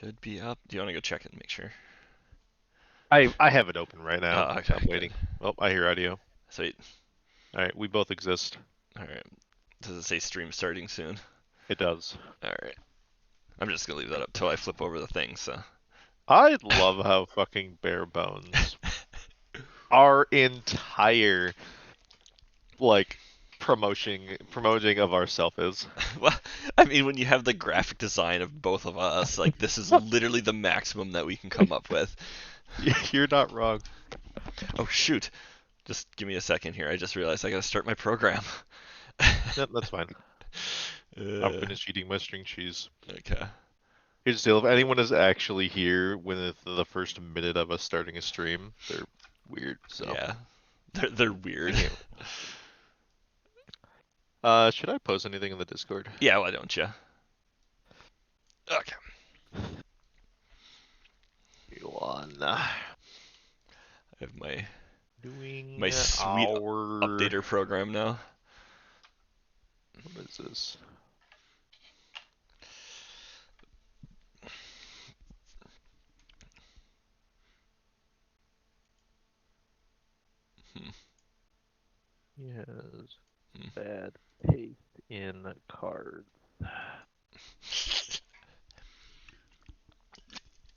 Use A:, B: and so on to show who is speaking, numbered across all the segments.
A: Should be up. Do you want to go check it and make sure?
B: I have it open right now.
A: Oh, okay,
B: I'm
A: good.
B: waiting. Oh, I hear audio.
A: Sweet.
B: All right, we both exist.
A: All right. Does it say stream starting soon?
B: It does.
A: All right. I'm just gonna leave that up till I flip over the thing. So.
B: I love how fucking bare bones our entire like promoting of ourself is.
A: Well, I mean, when you have the graphic design of both of us, like this is literally the maximum that we can come up with.
B: You're not wrong.
A: Oh shoot! Just give me a second here. I just realized I gotta start my program.
B: Yep, that's fine. I'm
A: uh,
B: finished eating my string cheese.
A: okay.
B: Here's the deal: if anyone is actually here when the first minute of us starting a stream, they're weird. So,
A: Yeah. They're weird.
B: anyway, should I post anything in the Discord?
A: Yeah, why don't you? Okay.
B: On
A: I have my
B: doing
A: sweet
B: our
A: updater program now.
B: what is this?
A: Hmm.
B: He has
A: Hmm.
B: bad taste in cards.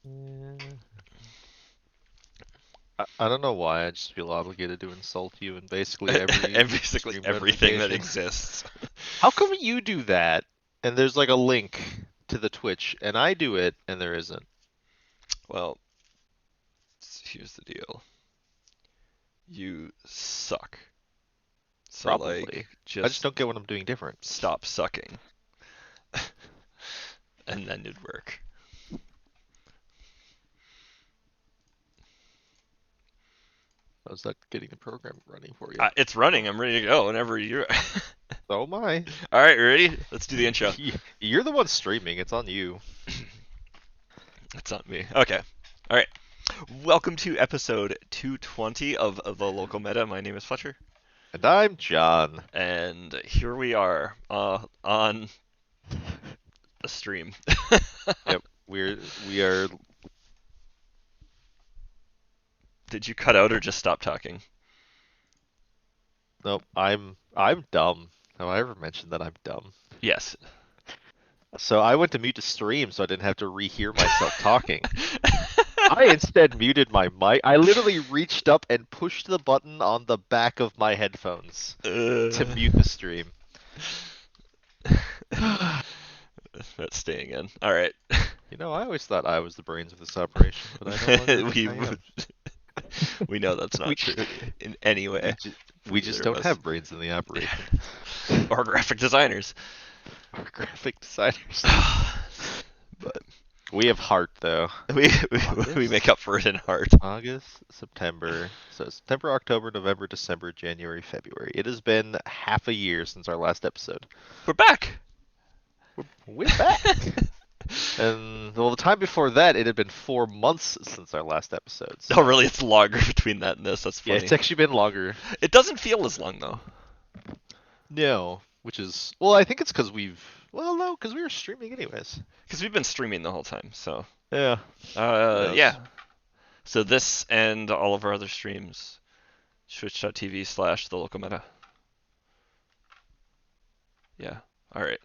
B: Yeah. I don't know why, I just feel obligated to insult you in basically every
A: And basically
B: stream
A: everything that
B: notification.
A: exists.
B: How come you do that and there's like a link to the Twitch and I do it and there isn't?
A: Well, here's the deal. You suck. So
B: Probably.
A: like
B: I just
A: just
B: don't get what I'm doing different.
A: stop sucking. And then it'd work.
B: How's that getting the program running for you?
A: It's running. I'm ready to go whenever you're.
B: Oh my.
A: All right, ready? Let's do the intro.
B: You're the one streaming, it's on you.
A: It's not me. Okay. All right. Welcome to episode 220 of the Local Meta. My name is Fletcher,
B: And I'm John.
A: and here we are on a stream.
B: Yep, we are.
A: Did you cut out or just stop talking?
B: Nope, I'm dumb. Have I ever mentioned that I'm dumb?
A: Yes.
B: So I went to mute the stream so I didn't have to rehear myself talking. I instead muted my mic. I literally reached up and pushed the button on the back of my headphones to mute the stream.
A: That's staying in. All right.
B: You know, I always thought I was the brains of this operation, but I no longer think I am.
A: We know that's
B: We,
A: not true in any
B: we,
A: way.
B: ju- we just
A: Either of
B: don't
A: us.
B: have brains in the operation.
A: Or graphic designers.
B: Or graphic designers.
A: But
B: We have heart, though.
A: we make up for it in heart.
B: August, September. So September, October, November, December, January, February. It has been half a year since our last episode.
A: We're back.
B: We're back. And well, the time before that, it had been 4 months since our last episode. So.
A: Oh, really? It's longer between that and this. That's
B: Yeah,
A: funny.
B: it's actually been longer.
A: It doesn't feel as long though.
B: No, which is well, I think it's because no, because we were streaming anyways.
A: Because we've been streaming the whole time. So
B: Yeah.
A: yeah. So this and all of our other streams, twitch.tv/the local meta. Yeah. All right.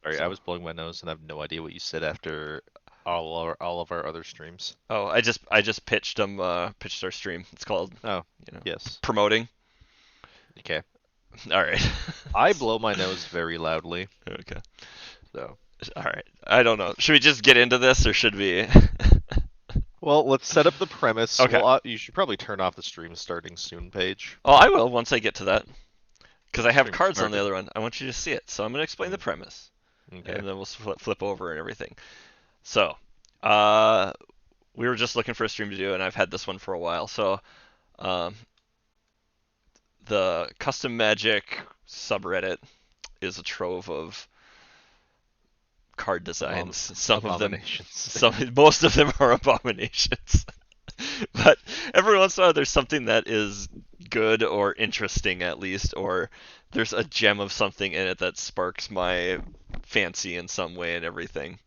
B: Sorry, I
A: So.
B: was blowing my nose and I have no idea what you said after all of our other streams.
A: Oh, I just pitched our stream. It's called
B: Oh, yes.
A: promoting.
B: Okay.
A: All right.
B: I blow my nose very loudly,
A: Okay.
B: so.
A: All right. I don't know. Should we just get into this or should we?
B: Well, let's set up the premise.
A: Okay.
B: Well, you should probably turn off the stream starting soon page.
A: Oh, I will once I get to that. Because I have
B: Stream
A: cards on the
B: started.
A: other one. I want you to see it. So I'm going to explain the premise.
B: Okay.
A: And then we'll flip over and everything. So, we were just looking for a stream to do, and I've had this one for a while. So, um, the Custom Magic subreddit is a trove of card designs. Some of them, most of them are abominations. But every once in a while, there's something that is good or interesting, at least, or there's a gem of something in it that sparks my fancy in some way and everything.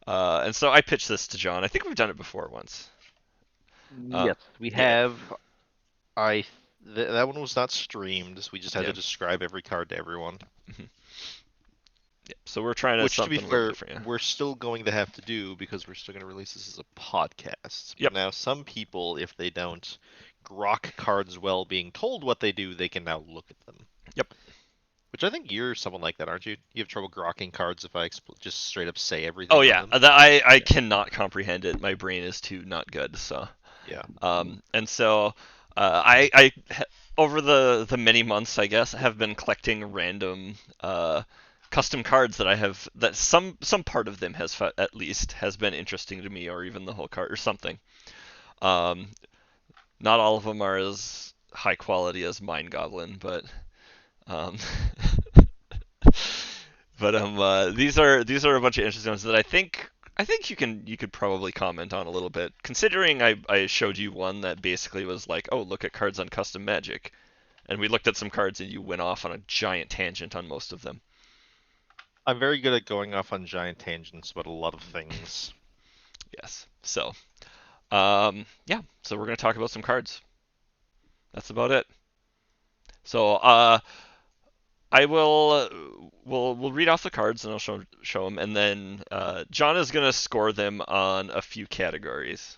A: And so I pitched this to John. I think we've done it before once. Uh,
B: Yes, we
A: yeah,
B: have. I that one was not streamed. We just had to
A: yeah,
B: describe every card to everyone.
A: mhm, yeah. So we're trying to
B: Which, to be
A: something a little
B: fair,
A: different. Yeah.
B: we're still going to have to do because we're still going to release this as a podcast.
A: Yep.
B: Now, some people, if they don't grok cards well being told what they do, they can now look at them.
A: Yep.
B: Which I think you're someone like that, aren't you? You have trouble grokking cards if I just straight up say
A: Oh
B: everything on
A: yeah,
B: them.
A: I
B: Yeah.
A: cannot comprehend it. My brain is too not good. So.
B: Yeah.
A: And so over the many months, I guess, have been collecting random custom cards that I have that some part of them at least has been interesting to me, or even the whole card or something. Um, Not all of them are as high quality as Mind Goblin, but um, these are a bunch of interesting ones that I think you could probably comment on a little bit. Considering I showed you one that basically was like, oh, look at cards on custom Magic, and we looked at some cards and you went off on a giant tangent on most of them.
B: I'm very good at going off on giant tangents about a lot of things.
A: Yes. So yeah. So we're gonna talk about some cards. That's about it. So I will we'll read off the cards and I'll show them, and then John is gonna score them on a few categories,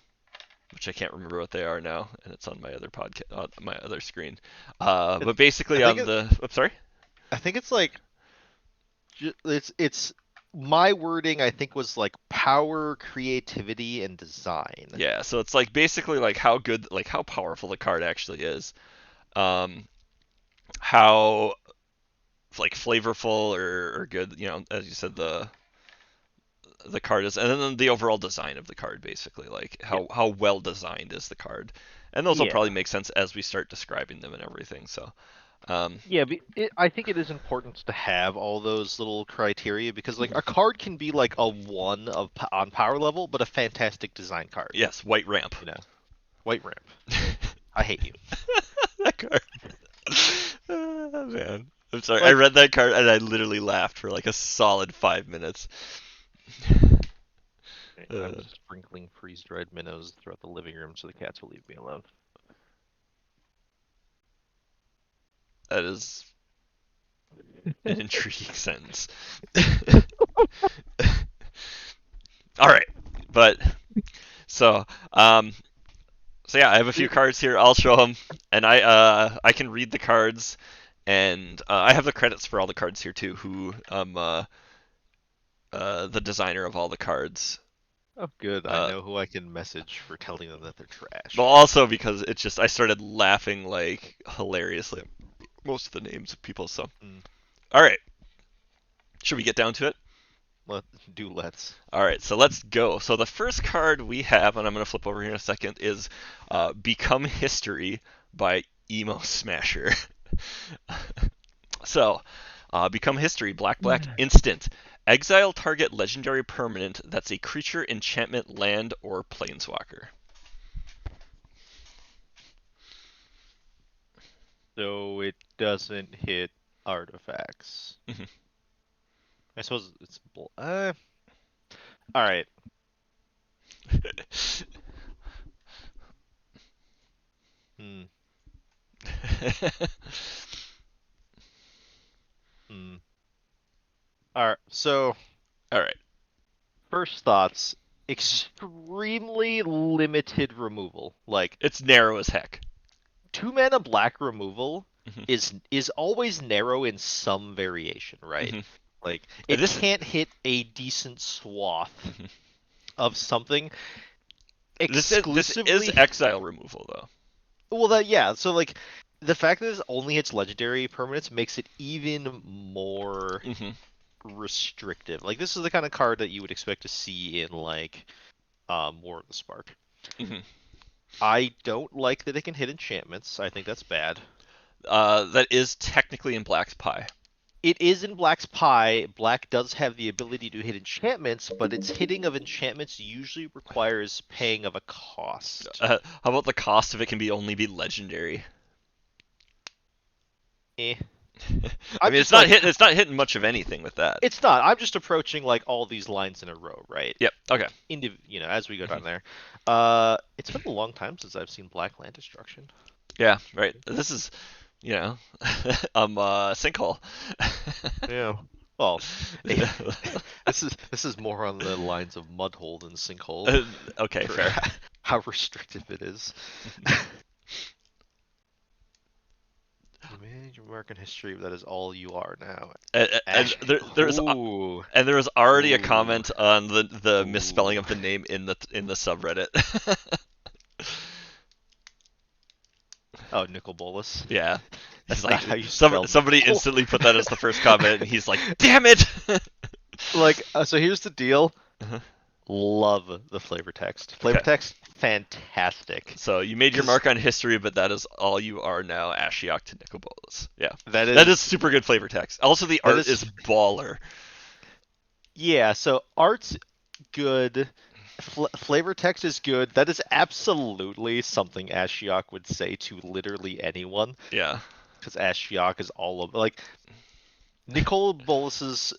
A: which I can't remember what they are now, and it's on my other podcast, on my other screen.
B: It's,
A: But
B: I
A: basically
B: think
A: on
B: it,
A: the, I'm sorry.
B: I think it's like it's my wording. I think was like power, creativity, and design.
A: Yeah, so it's like basically like how good, like how powerful the card actually is, um, how like flavorful or good, as you said, the card is, and then the overall design of the card, basically, like
B: Yeah.
A: how well designed is the card, and those will probably
B: Yeah.
A: make sense as we start describing them and everything. So, um,
B: Yeah, I think it is important to have all those little criteria because like a card can be like a one on power level, but a fantastic design card.
A: yes, white ramp.
B: You know, White Ramp. I hate you.
A: That card. Man, I'm sorry. I
B: Like,
A: read that card and I literally laughed for like a solid 5 minutes.
B: I'm
A: Uh,
B: just sprinkling freeze-dried minnows throughout the living room so the cats will leave me alone.
A: that is an intriguing sentence. All right, but so so yeah, I have a few cards here. I'll show them, and I can read the cards, and I have the credits for all the cards here too. Who the designer of all the cards.
B: Oh, good. I
A: Uh,
B: know who I can message for telling them that they're
A: but
B: trash.
A: also because it's just I started laughing like hilariously at most of the names of people. So
B: Mm,
A: all right, should we get down to it?
B: let's.
A: All right, so let's go. So the first card we have, and I'm going to flip over here in a second, is Become History by Emo Smasher. So, Become History, black, black, instant. Exile target legendary permanent that's a creature, enchantment, land, or planeswalker.
B: So it doesn't hit artifacts.
A: Mhm.
B: I suppose it's all right. Hmm. Hmm. All right. So
A: All right.
B: first thoughts, extremely limited removal. Like
A: It's narrow as heck.
B: 2 mana black removal
A: Mhm.
B: is always narrow in some variation, right?
A: Mhm.
B: Like
A: And
B: it can't hit a decent swath
A: mhm.
B: of something
A: This is
B: exclusively.
A: exile removal though.
B: Well, that yeah. So like the fact that it only hits legendary permanents makes it even more
A: Hmm.
B: restrictive. Like this is the kind of card that you would expect to see in like War of the Spark.
A: Hmm.
B: I don't like that it can hit enchantments. I think that's bad.
A: That is technically in Black's Pie.
B: It is in Black's Pie. Black does have the ability to hit enchantments, but its hitting of enchantments usually requires paying of a cost.
A: How about the cost of it can be only be legendary?
B: Eh.
A: I
B: I'm
A: mean,
B: just like,
A: it's not hitting much of anything with that.
B: it's not. I'm just approaching like all these lines in a row, right?
A: Yep. Okay.
B: As we go down there. It's been a long time since I've seen Black Land Destruction.
A: Yeah. Right. This is, you know, sinkhole.
B: Yeah. Well, this is more on the lines of mudhole than sinkhole
A: Okay.
B: for
A: Fair.
B: how restrictive it is. You manage American history, that is all you are now.
A: And
B: Ash.
A: there's
B: Ooh.
A: and there was already a
B: Ooh.
A: comment on the misspelling
B: Ooh.
A: of the name in the subreddit.
B: Oh, Nicol Bolas.
A: Yeah. He's
B: That's
A: like
B: not how you spell
A: somebody
B: Nicol.
A: instantly put that as the first comment, and he's like, "Damn it!"
B: Like, so here's the deal.
A: Uh-huh.
B: Love the flavor text. Flavor
A: Okay.
B: text, fantastic.
A: So you made your
B: Because
A: mark on history, but that is all you are now, Ashiok to Nicobolas. Yeah.
B: that
A: That is
B: is
A: super good flavor text. Also, the
B: that
A: art
B: is
A: is baller.
B: yeah. So art's good. Flavor text is good. That is absolutely something Ashiok would say to literally anyone.
A: Yeah.
B: Because Ashiok is all of like Nicol Bolas's.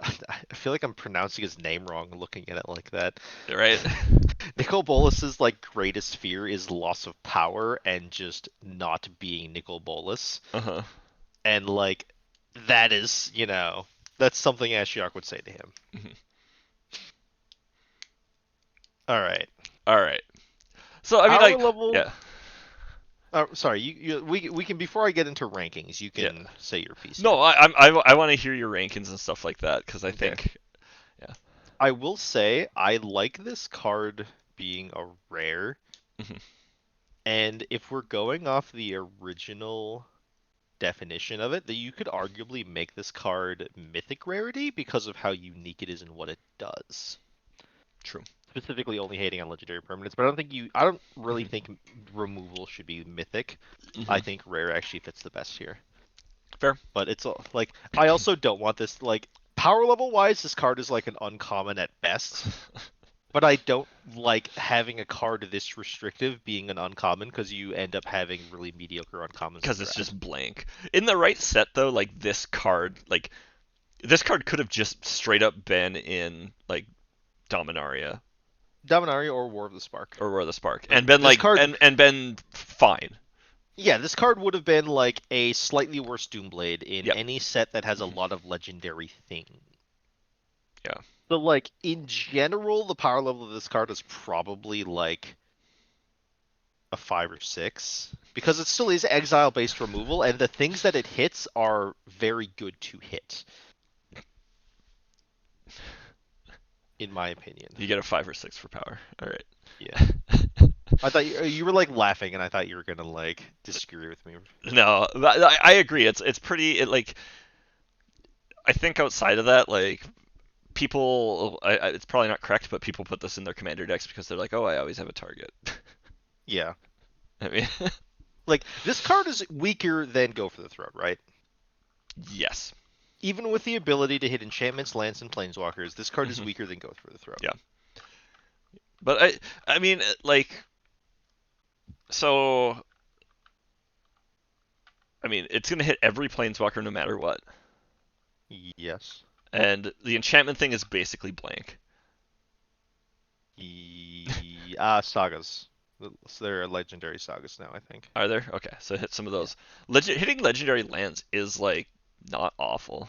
B: I feel like I'm pronouncing his name wrong looking at it like that.
A: Right?
B: Nicol Bolas's like greatest fear is loss of power and just not being Nicol Bolas.
A: Uh-huh.
B: And like that is, that's something Ashiok would say to him.
A: Mhm.
B: All right.
A: All right. So I mean,
B: Power
A: like,
B: level.
A: yeah,
B: Sorry, we can before I get into rankings, you
A: yeah.
B: can say your piece here.
A: No, I want to hear your rankings and stuff like that because I
B: Okay.
A: think, yeah.
B: I will say I like this card being a rare,
A: Mhm.
B: and if we're going off the original definition of it, that you could arguably make this card mythic rarity because of how unique it is and what it does.
A: True.
B: Specifically only hating on legendary permanents, but I don't really
A: Mhm.
B: think removal should be mythic. I
A: Mhm.
B: think rare actually fits the best here.
A: Fair.
B: But it's like I also don't want this like power level wise, this card is like an uncommon at best. But I don't like having a card this restrictive being an uncommon because you end up having really mediocre uncommons in
A: Because
B: the
A: it's
B: draft.
A: just blank. In the right set though, this card could have just straight up been in like Dominaria
B: Dominaria or War of the Spark.
A: or Roar the Spark
B: Like
A: and been
B: this
A: like
B: card,
A: and been fine.
B: yeah, this card would have been like a slightly worse Doomblade in
A: Yep.
B: any set that has a
A: Mhm.
B: lot of legendary things.
A: Yeah.
B: So like in general, the power level of this card is probably like a 5 or 6 because it still is exile based removal, and the things that it hits are very good to hit, in my opinion.
A: You get a 5 or 6 for power. All right.
B: Yeah. I thought you were like laughing, and I thought you were gonna like disagree with me.
A: No, I agree. It's pretty. It like I think outside of that, like people, it's probably not correct, but people put this in their commander decks because they're like, oh, I always have a target.
B: Yeah.
A: I mean,
B: Like this card is weaker than Go for the Throat, right?
A: yes.
B: Even with the ability to hit enchantments, lands, and planeswalkers, this card is
A: Hmm.
B: weaker than Go for the Throat.
A: Yeah. But I mean, like, so, I mean, it's gonna hit every planeswalker no matter what,
B: Yes.
A: and the enchantment thing is basically blank.
B: Sagas. So there are legendary sagas now, I think.
A: Are there? Okay, so hit some of
B: Yeah.
A: those. Hitting legendary lands is like not awful.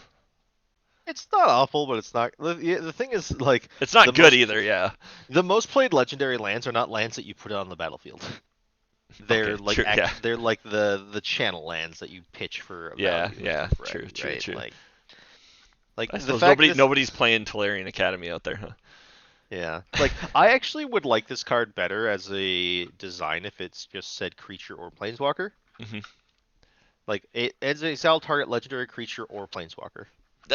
B: It's not awful, but it's not. The thing is, like,
A: It's not
B: the
A: good
B: most
A: either. Yeah.
B: the most played legendary lands are not lands that you put on the battlefield. They're
A: Okay.
B: like
A: True. Yeah.
B: they're like the channel lands that you pitch for a
A: Yeah.
B: value
A: Yeah.
B: for
A: True.
B: free,
A: True.
B: right?
A: True.
B: Like
A: I
B: the
A: suppose
B: fact this
A: nobody's playing Tolarian Academy out there, huh?
B: yeah. Like I actually would like this card better as a design if it's just said creature or planeswalker.
A: Hmm.
B: Like it as a exile target legendary creature or planeswalker.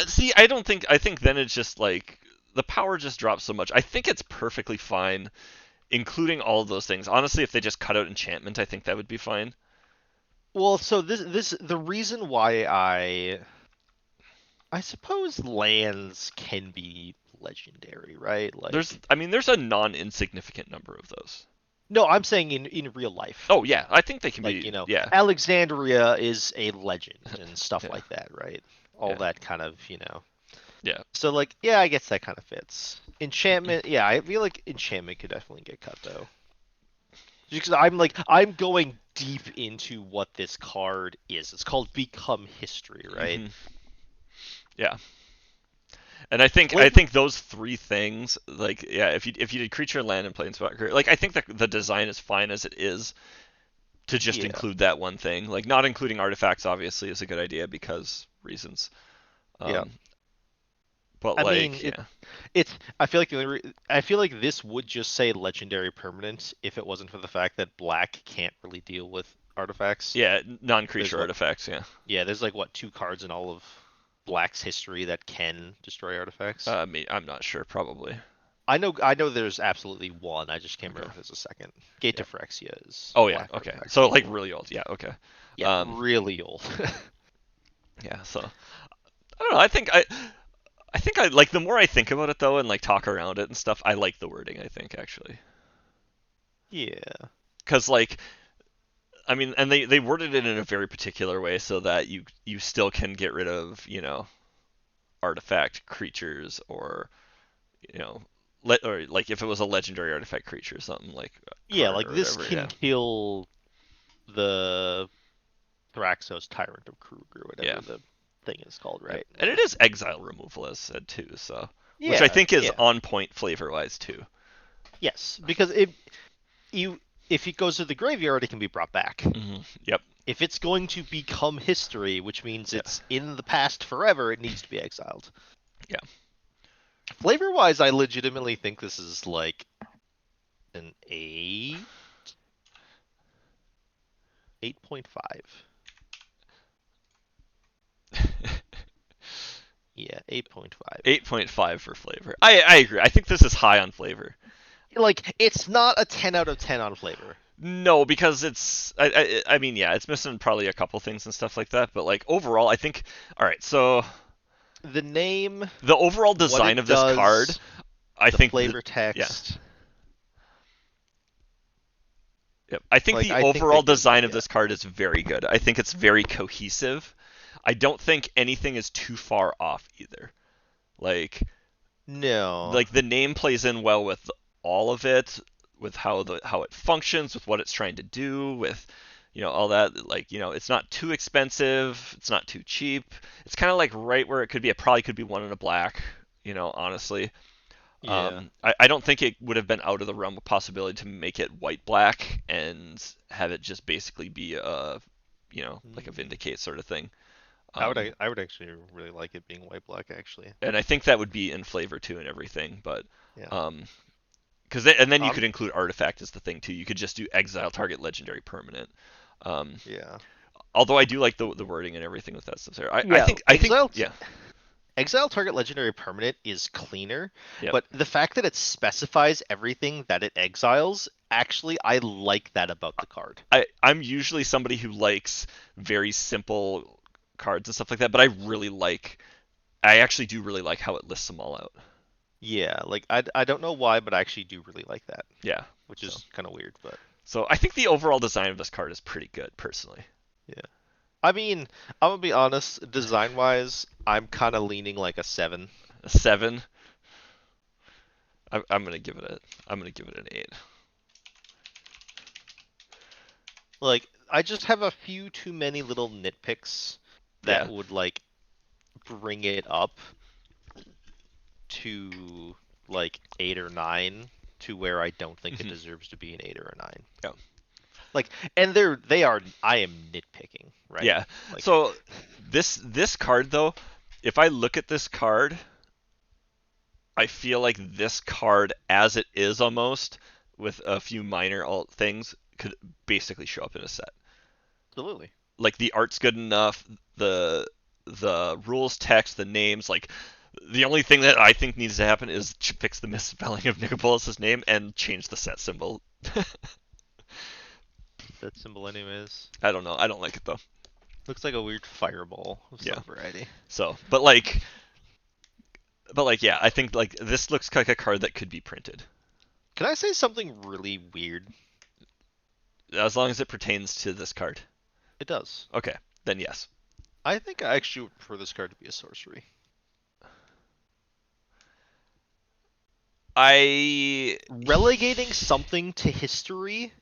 A: See, I don't think. I think then it's just like the power just drops so much. I think it's perfectly fine, including all of those things. Honestly, if they just cut out enchantment, I think that would be fine.
B: Well, so this the reason why I suppose lands can be legendary, right? Like
A: I mean, there's a non-insignificant number of those.
B: No, I'm saying in real life.
A: Oh yeah, I think they can
B: Like,
A: be. Yeah,
B: Alexandria is a legend and stuff
A: yeah,
B: like that, right? All
A: yeah,
B: that kind of,
A: yeah.
B: So like, yeah, I guess that kind of fits. Enchantment, yeah, I feel like enchantment could definitely get cut though. Just because I'm going deep into what this card is. It's called Become History, right?
A: Hmm. Yeah. And I think
B: Flavor,
A: those three things, like yeah, if you did creature, land, and planeswalker, like I think that the design is fine as it is to just
B: yeah,
A: include that one thing. Like not including artifacts obviously is a good idea because reasons.
B: yeah.
A: Um, but
B: I mean,
A: like yeah,
B: I feel like I feel like this would just say legendary permanent if it wasn't for the fact that black can't really deal with artifacts.
A: yeah,
B: There's
A: non-creature
B: what,
A: artifacts. Yeah.
B: yeah, there's like what two cards in all of black's history that can destroy artifacts.
A: I'm not sure. Probably.
B: I know there's absolutely one. I just can't
A: Okay.
B: remember if there's a second. Gate
A: Yeah.
B: to Phyrexia is
A: Oh yeah.
B: black
A: Okay.
B: artifact.
A: So like really old. Yeah. Okay.
B: Yeah,
A: Um.
B: really old.
A: Yeah. So I don't know. I think I like the more I think about it though and like talk around it and stuff. I like the wording. I think actually.
B: Yeah.
A: Because like I mean, and they worded it in a very particular way so that you still can get rid of artifact creatures or or like if it was a legendary artifact creature or something like a
B: Yeah,
A: card
B: like
A: or
B: this
A: whatever.
B: can
A: Yeah,
B: kill the Thraxos Tyrant of Krug or
A: yeah,
B: whatever the thing is called,
A: yeah.
B: right?
A: And
B: Yeah.
A: it is exile removal as said too, so which I
B: Yeah,
A: think is
B: yeah.
A: on point flavor wise too.
B: Yes, because you if it goes to the graveyard, it can be brought back.
A: Yep.
B: If it's going to become history, which means
A: Yeah.
B: it's in the past forever, it needs to be exiled.
A: Yeah.
B: Flavor wise, I legitimately think this is like an 8.5. Yeah, 8.5.
A: 8.5 for flavor. I agree. I think this is high on flavor.
B: Like, it's not a 10 out of 10 on flavor.
A: No, because I mean yeah, it's missing probably a couple things and stuff like that, but like overall I think all right, so
B: The name,
A: the overall
B: what
A: design
B: it
A: of this card,
B: does,
A: I
B: the
A: think that
B: flavor
A: yeah.
B: text,
A: Yep. I think
B: like,
A: the
B: I think
A: overall
B: they could,
A: design of
B: yeah.
A: this card is very good. I think it's very cohesive. I don't think anything is too far off either. Like
B: No.
A: like the name plays in well with all of it, with how it functions, with what it's trying to do, with all that. Like it's not too expensive, it's not too cheap. It's kind of like right where it could be. It probably could be one in a black. Honestly,
B: Yeah.
A: I don't think it would have been out of the realm of possibility to make it white black and have it just basically be like a
B: Mm.
A: vindicate sort of thing.
B: I would
A: Um,
B: I would actually really like it being white black actually.
A: and I think that would be in flavor too and everything, but
B: Yeah.
A: um, and then you
B: Um
A: could include artifact as the thing too. You could just do exile target legendary permanent. Um,
B: yeah.
A: although I do like the wording and everything with that stuff there. I
B: Yeah,
A: think I think yeah.
B: Exile target legendary permanent is cleaner,
A: Yep.
B: but the fact that it specifies everything that it exiles, actually I like that about the card.
A: I'm usually somebody who likes very simple cards and stuff like that, but I actually do really like how it lists them all out.
B: Yeah, like I don't know why, but I actually do really like that,
A: Yeah.
B: which
A: So
B: is kind of weird, but
A: so I think the overall design of this card is pretty good personally.
B: yeah. I mean, I'm gonna be honest, design-wise, I'm kind of leaning like a 7.
A: A 7. I'm gonna give it an 8.
B: Like I just have a few too many little nitpicks that
A: Yeah.
B: would like bring it up to like 8 or 9 to where I don't think it
A: Mhm.
B: deserves to be an 8 or a 9.
A: Yeah.
B: Like, and they are. I am nitpicking, right?
A: Yeah.
B: Like,
A: So this card though, if I look at this card, I feel like this card as it is almost with a few minor alt things could basically show up in a set.
B: absolutely.
A: Like the art's good enough, the rules text, the names, like the only thing that I think needs to happen is fix the misspelling of Nicopolis' name and change the set symbol.
B: That symbol, anyways,
A: I don't know. I don't like it though.
B: looks like a weird fireball of
A: Yeah.
B: some variety.
A: So, but like yeah, I think like this looks like a card that could be printed.
B: Can I say something really weird?
A: As long as it pertains to this card.
B: It does.
A: Okay, then yes.
B: I think I actually would prefer this card to be a sorcery. Relegating something to history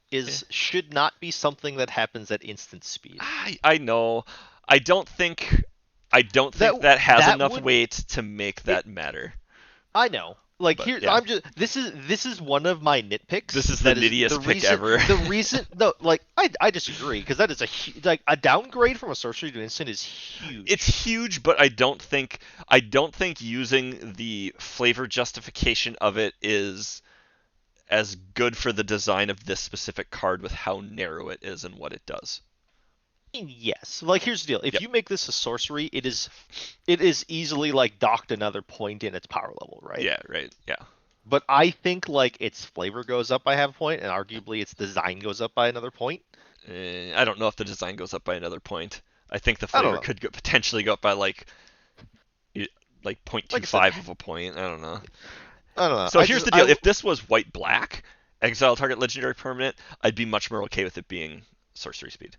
B: should not be something that happens at instant speed.
A: I know. I don't think that has enough weight to make that matter.
B: I know. Like
A: But,
B: here,
A: yeah.
B: I'm just. This is one of my nitpicks.
A: This is the nittiest pick ever.
B: The reason, no, like I disagree because that is a downgrade from a sorcery to instant is huge.
A: It's huge, but I don't think using the flavor justification of it is as good for the design of this specific card with how narrow it is and what it does.
B: Yes. Like here's the deal. If
A: Yep.
B: you make this a sorcery, it is easily like docked another point in its power level, right?
A: Yeah, right. Yeah.
B: But I think like its flavor goes up by half a point, and arguably its design goes up by another point.
A: I don't know if the design goes up by another point. I think the flavor could potentially go up by like 0.25 of a point. I don't know.
B: I don't know.
A: So here's the deal. If this was white-black, exile target legendary permanent, I'd be much more okay with it being sorcery speed.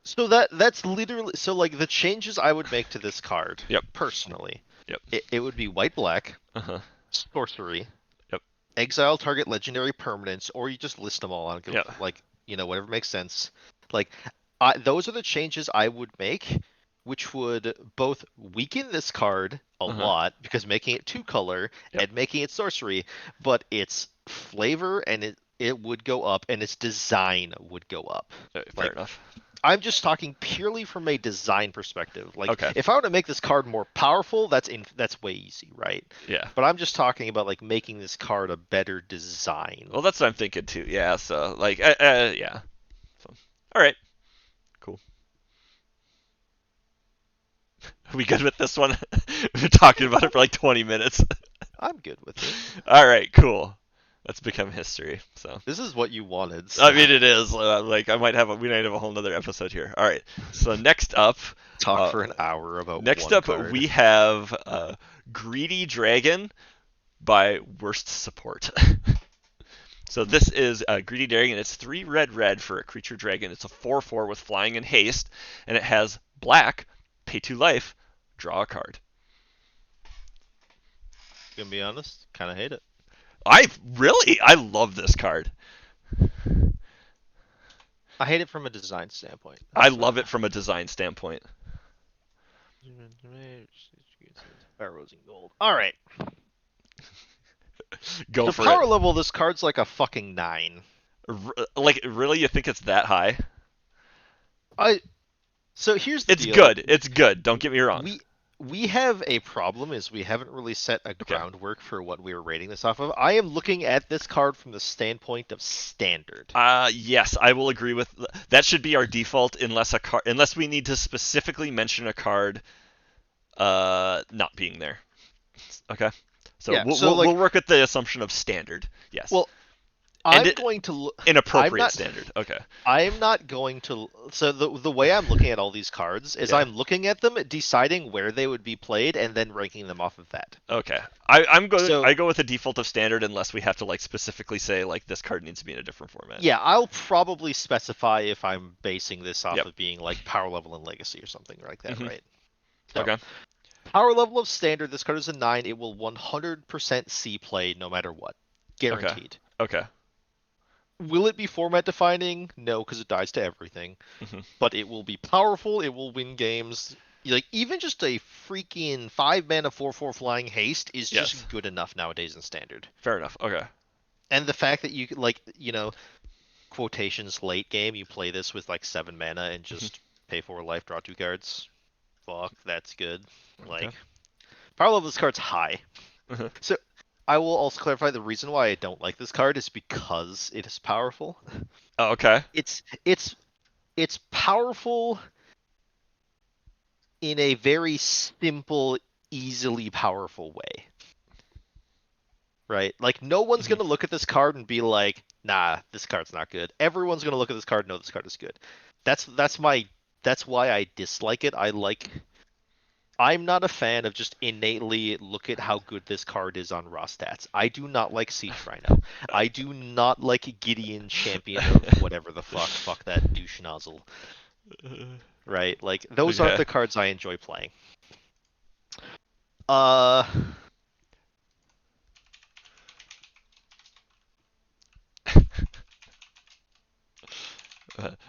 B: So that's literally so like the changes I would make to this card.
A: Yep.
B: Personally.
A: Yep.
B: It would be white-black.
A: Uh-huh.
B: Sorcery.
A: Yep.
B: Exile target legendary permanents, or you just list them all on
A: Yeah.
B: like whatever makes sense. Like those are the changes I would make, which would both weaken this card a lot because making it 2-color and making it sorcery, but its flavor and it would go up and its design would go up.
A: Fair enough.
B: I'm just talking purely from a design perspective. Like,
A: okay.
B: If I were to make this card more powerful, that's way easy, right?
A: Yeah.
B: But I'm just talking about like making this card a better design.
A: Well, that's what I'm thinking too. Yeah. So like, yeah. So, all right. Cool. Are we good with this one? We've been talking about it for like 20 minutes.
B: I'm good with it.
A: All right. Cool. That's become history. So
B: this is what you wanted.
A: So. I mean, it is. Like, we might have a whole nother episode here. All right. So next up,
B: talk for an hour about.
A: Next up,
B: card.
A: We have Greedy Dragon by Worst Support. So this is Greedy Dragon. It's 3 red for a creature dragon. It's a 4/4 with flying and haste, and it has black, pay 2 life, draw a card.
B: Gonna be honest, kind of hate it.
A: I love this card.
B: I hate it from a design standpoint.
A: I love it from a design standpoint.
B: Arrows in gold. All right.
A: Go for it.
B: The power level of this card's like a fucking 9.
A: Like, really? You think it's that high?
B: So here's the deal.
A: It's good. It's good. Don't get me wrong.
B: We have a problem is we haven't really set a groundwork for what we were rating this off of. I am looking at this card from the standpoint of standard.
A: Yes, I will agree with that. Should be our default unless we need to specifically mention a card not being there. Okay. So, yeah, we'll work with the assumption of standard. Yes.
B: Well, I'm going to look
A: inappropriate standard. Okay.
B: I'm not going to. So the way I'm looking at all these cards is I'm looking at them, deciding where they would be played, and then ranking them off of that.
A: Okay. I go with a default of standard unless we have to like specifically say like this card needs to be in a different format.
B: Yeah, I'll probably specify if I'm basing this off of being like power level and legacy or something like that, right? So,
A: okay.
B: Power level of standard. This card is a 9. It will 100% see play no matter what, guaranteed.
A: Okay.
B: Will it be format defining? No, because it dies to everything. But it will be powerful. It will win games. Like even just a freaking 5-mana 4/4 flying haste is just good enough nowadays in standard.
A: Fair enough. Okay.
B: And the fact that you like quotations late game, you play this with like 7 mana and just pay 4 life, draw 2 cards. Fuck, that's good. Like power level of this card's high. So I will also clarify the reason why I don't like this card is because it is powerful.
A: Oh, okay.
B: It's powerful in a very simple, easily powerful way. Right? Like no one's going to look at this card and be like, "Nah, this card's not good." Everyone's going to look at this card and know this card is good. That's why I dislike it. I like I'm not a fan of just innately look at how good this card is on raw stats. I do not like Siege Rhino. I do not like Gideon Champion of whatever the fuck. Fuck that douche nozzle. Right? Like, those aren't
A: Okay.
B: the cards I enjoy playing. Uh,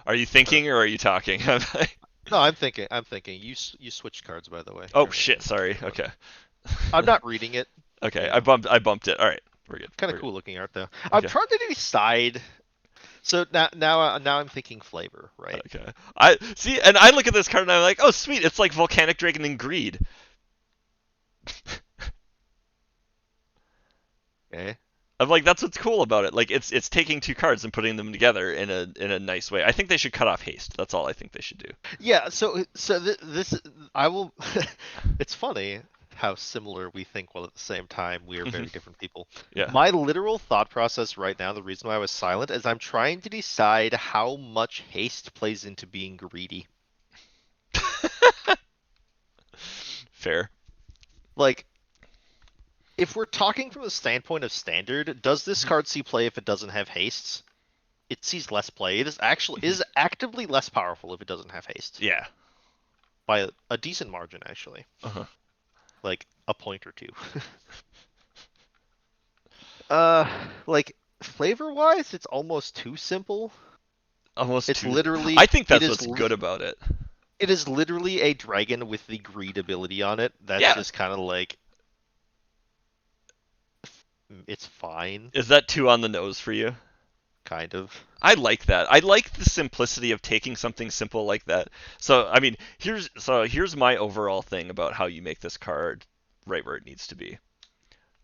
A: Are you thinking or are you talking?
B: no, I'm thinking. I'm thinking. You switched cards, by the way.
A: Oh
B: Or
A: shit! Sorry.
B: whatever.
A: Okay.
B: I'm not reading it.
A: Okay.
B: You
A: I
B: know,
A: bumped it. All right. We're good.
B: kind of
A: We're good.
B: cool looking art though. I'm
A: Okay.
B: trying to decide. So now I'm thinking flavor, right?
A: Okay. I see, and I look at this card and I'm like, oh sweet, it's like Volcanic Dragon and Greed.
B: Okay.
A: I'm like, that's what's cool about it. Like, it's taking two cards and putting them together in a nice way. I think they should cut off haste. That's all I think they should do.
B: Yeah. This I will. It's funny how similar we think while at the same time we are very different people.
A: Yeah.
B: My literal thought process right now, the reason why I was silent, is I'm trying to decide how much haste plays into being greedy.
A: Fair.
B: Like, if we're talking from the standpoint of standard, does this card see play if it doesn't have hastes? It sees less play. It is actively less powerful if it doesn't have haste
A: Yeah.
B: by a decent margin, actually,
A: Uh-huh.
B: like a point or two. uh, like flavor wise, it's almost too simple.
A: Almost
B: It's
A: too.
B: literally
A: I think
B: it
A: that's
B: is
A: what's good about it.
B: it is literally a dragon with the greed ability on it. That's
A: Yeah.
B: just kind of like it's fine,
A: Is that too on the nose for you?
B: kind of.
A: I like that. I like the simplicity of taking something simple like that. So, I mean, here's my overall thing about how you make this card right where it needs to be.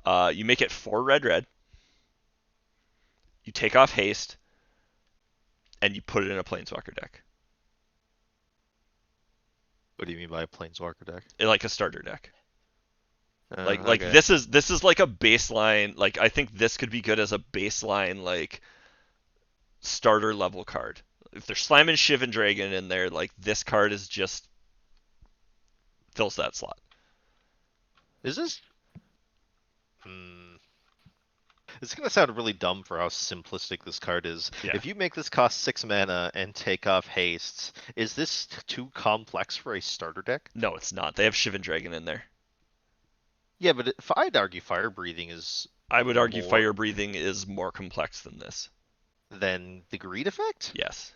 A: You make it 4 red red. You take off haste, and you put it in a planeswalker deck,
B: What do you mean by a planeswalker deck?
A: like a starter deck. Like
B: Okay.
A: this is like a baseline. Like I think this could be good as a baseline like starter level card. If they're slamming Shiv and Dragon in there, like this card is just fills that slot.
B: Is this? It's gonna sound really dumb for how simplistic this card is.
A: Yeah.
B: If you make this cost 6 mana and take off hastes, is this too complex for a starter deck?
A: No, it's not. They have Shiv and Dragon in there.
B: Yeah, but I'd argue fire breathing is
A: I would argue
B: more
A: fire breathing is more complex than this.
B: than the greed effect.
A: Yes.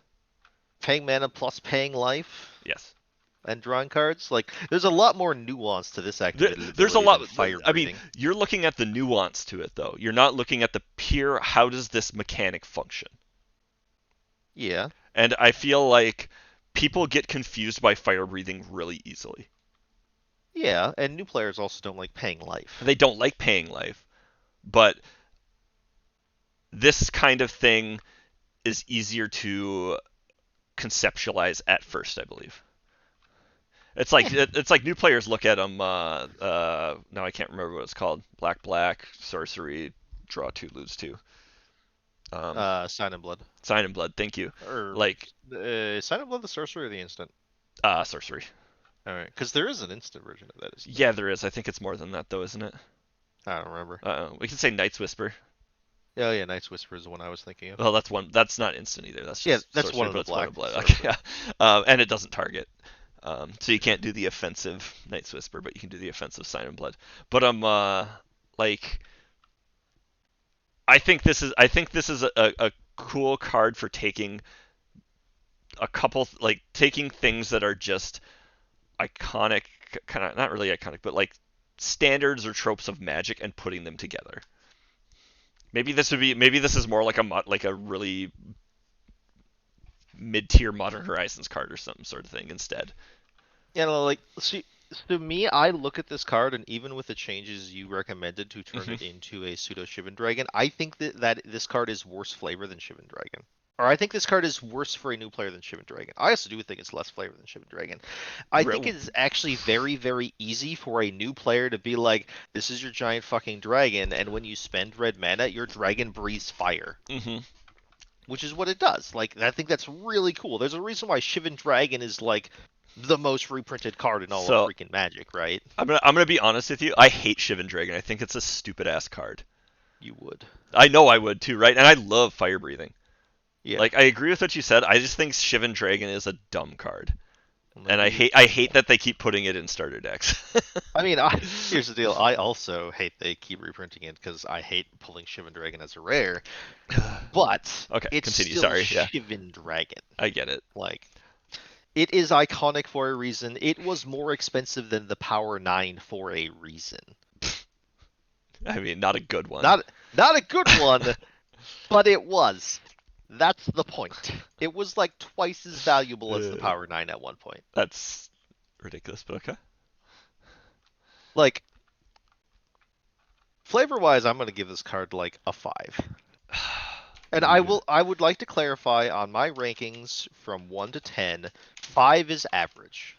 B: Paying mana plus paying life
A: Yes.
B: and drawing cards. Like, there's a lot more nuance to this activity.
A: There's a lot.
B: Than fire
A: I mean,
B: breathing.
A: you're looking at the nuance to it, though. You're not looking at the pure how does this mechanic function.
B: Yeah.
A: And I feel like people get confused by fire breathing really easily.
B: Yeah, and new players also don't like paying life.
A: They don't like paying life, but this kind of thing is easier to conceptualize at first, I believe. It's like new players look at them. Now I can't remember what it's called. Black, sorcery, draw 2, lose 2.
B: Sign in Blood.
A: Sign in Blood. Thank you.
B: Or
A: Like
B: Sign in Blood the sorcery or the instant?
A: sorcery.
B: All right, because there is an instant version of that.
A: Yeah, there is. I think it's more than that, though, isn't it?
B: I don't remember.
A: We can say Night's Whisper.
B: Oh yeah, Night's Whisper is the one I was thinking of.
A: Well, that's one. That's not instant either. That's
B: Yeah,
A: just
B: that's
A: sorcery,
B: one of
A: but
B: the
A: it's one of
B: black
A: blood. Okay,
B: sorcery.
A: yeah. And it doesn't target. So you can't do the offensive Night's Whisper, but you can do the offensive Sign in Blood. But like I think this is a cool card for taking a couple like taking things that are just iconic, kind of not really iconic, but like standards or tropes of Magic and putting them together. Maybe this is more like a really mid-tier Modern Horizons card or some sort of thing instead.
B: Yeah, no, like see, to me, I look at this card, and even with the changes you recommended to turn it into a pseudo Shivan Dragon, I think that this card is worse flavor than Shivan Dragon. Or I think this card is worse for a new player than Shivan Dragon. I also do think it's less flavor than Shivan Dragon. I think it's actually very, very easy for a new player to be like, this is your giant fucking dragon, and when you spend red mana, your dragon breathes fire.
A: Mm-hmm.
B: Which is what it does. Like, I think that's really cool. There's a reason why Shivan Dragon is like the most reprinted card in all of freaking Magic, right?
A: I'm gonna be honest with you. I hate Shivan Dragon. I think it's a stupid ass card.
B: You would.
A: I know I would too, right? And I love Fire Breathing.
B: Yeah.
A: Like I agree with what you said. I just think Shivan Dragon is a dumb card. And I hate that they keep putting it in starter decks.
B: I mean, here's the deal. I also hate they keep reprinting it because I hate pulling Shivan Dragon as a rare. But
A: okay,
B: it's
A: continue.
B: still
A: Sorry,
B: Shivan Dragon.
A: I get it.
B: Like, it is iconic for a reason. It was more expensive than the Power 9 for a reason.
A: I mean, not a good one.
B: Not a good one, but it was. That's the point. It was like twice as valuable as the Power 9 at one point.
A: That's ridiculous, but okay.
B: Like, flavor-wise, I'm going to give this card like a 5. And I would like to clarify on my rankings from 1 to 10, 5 is average.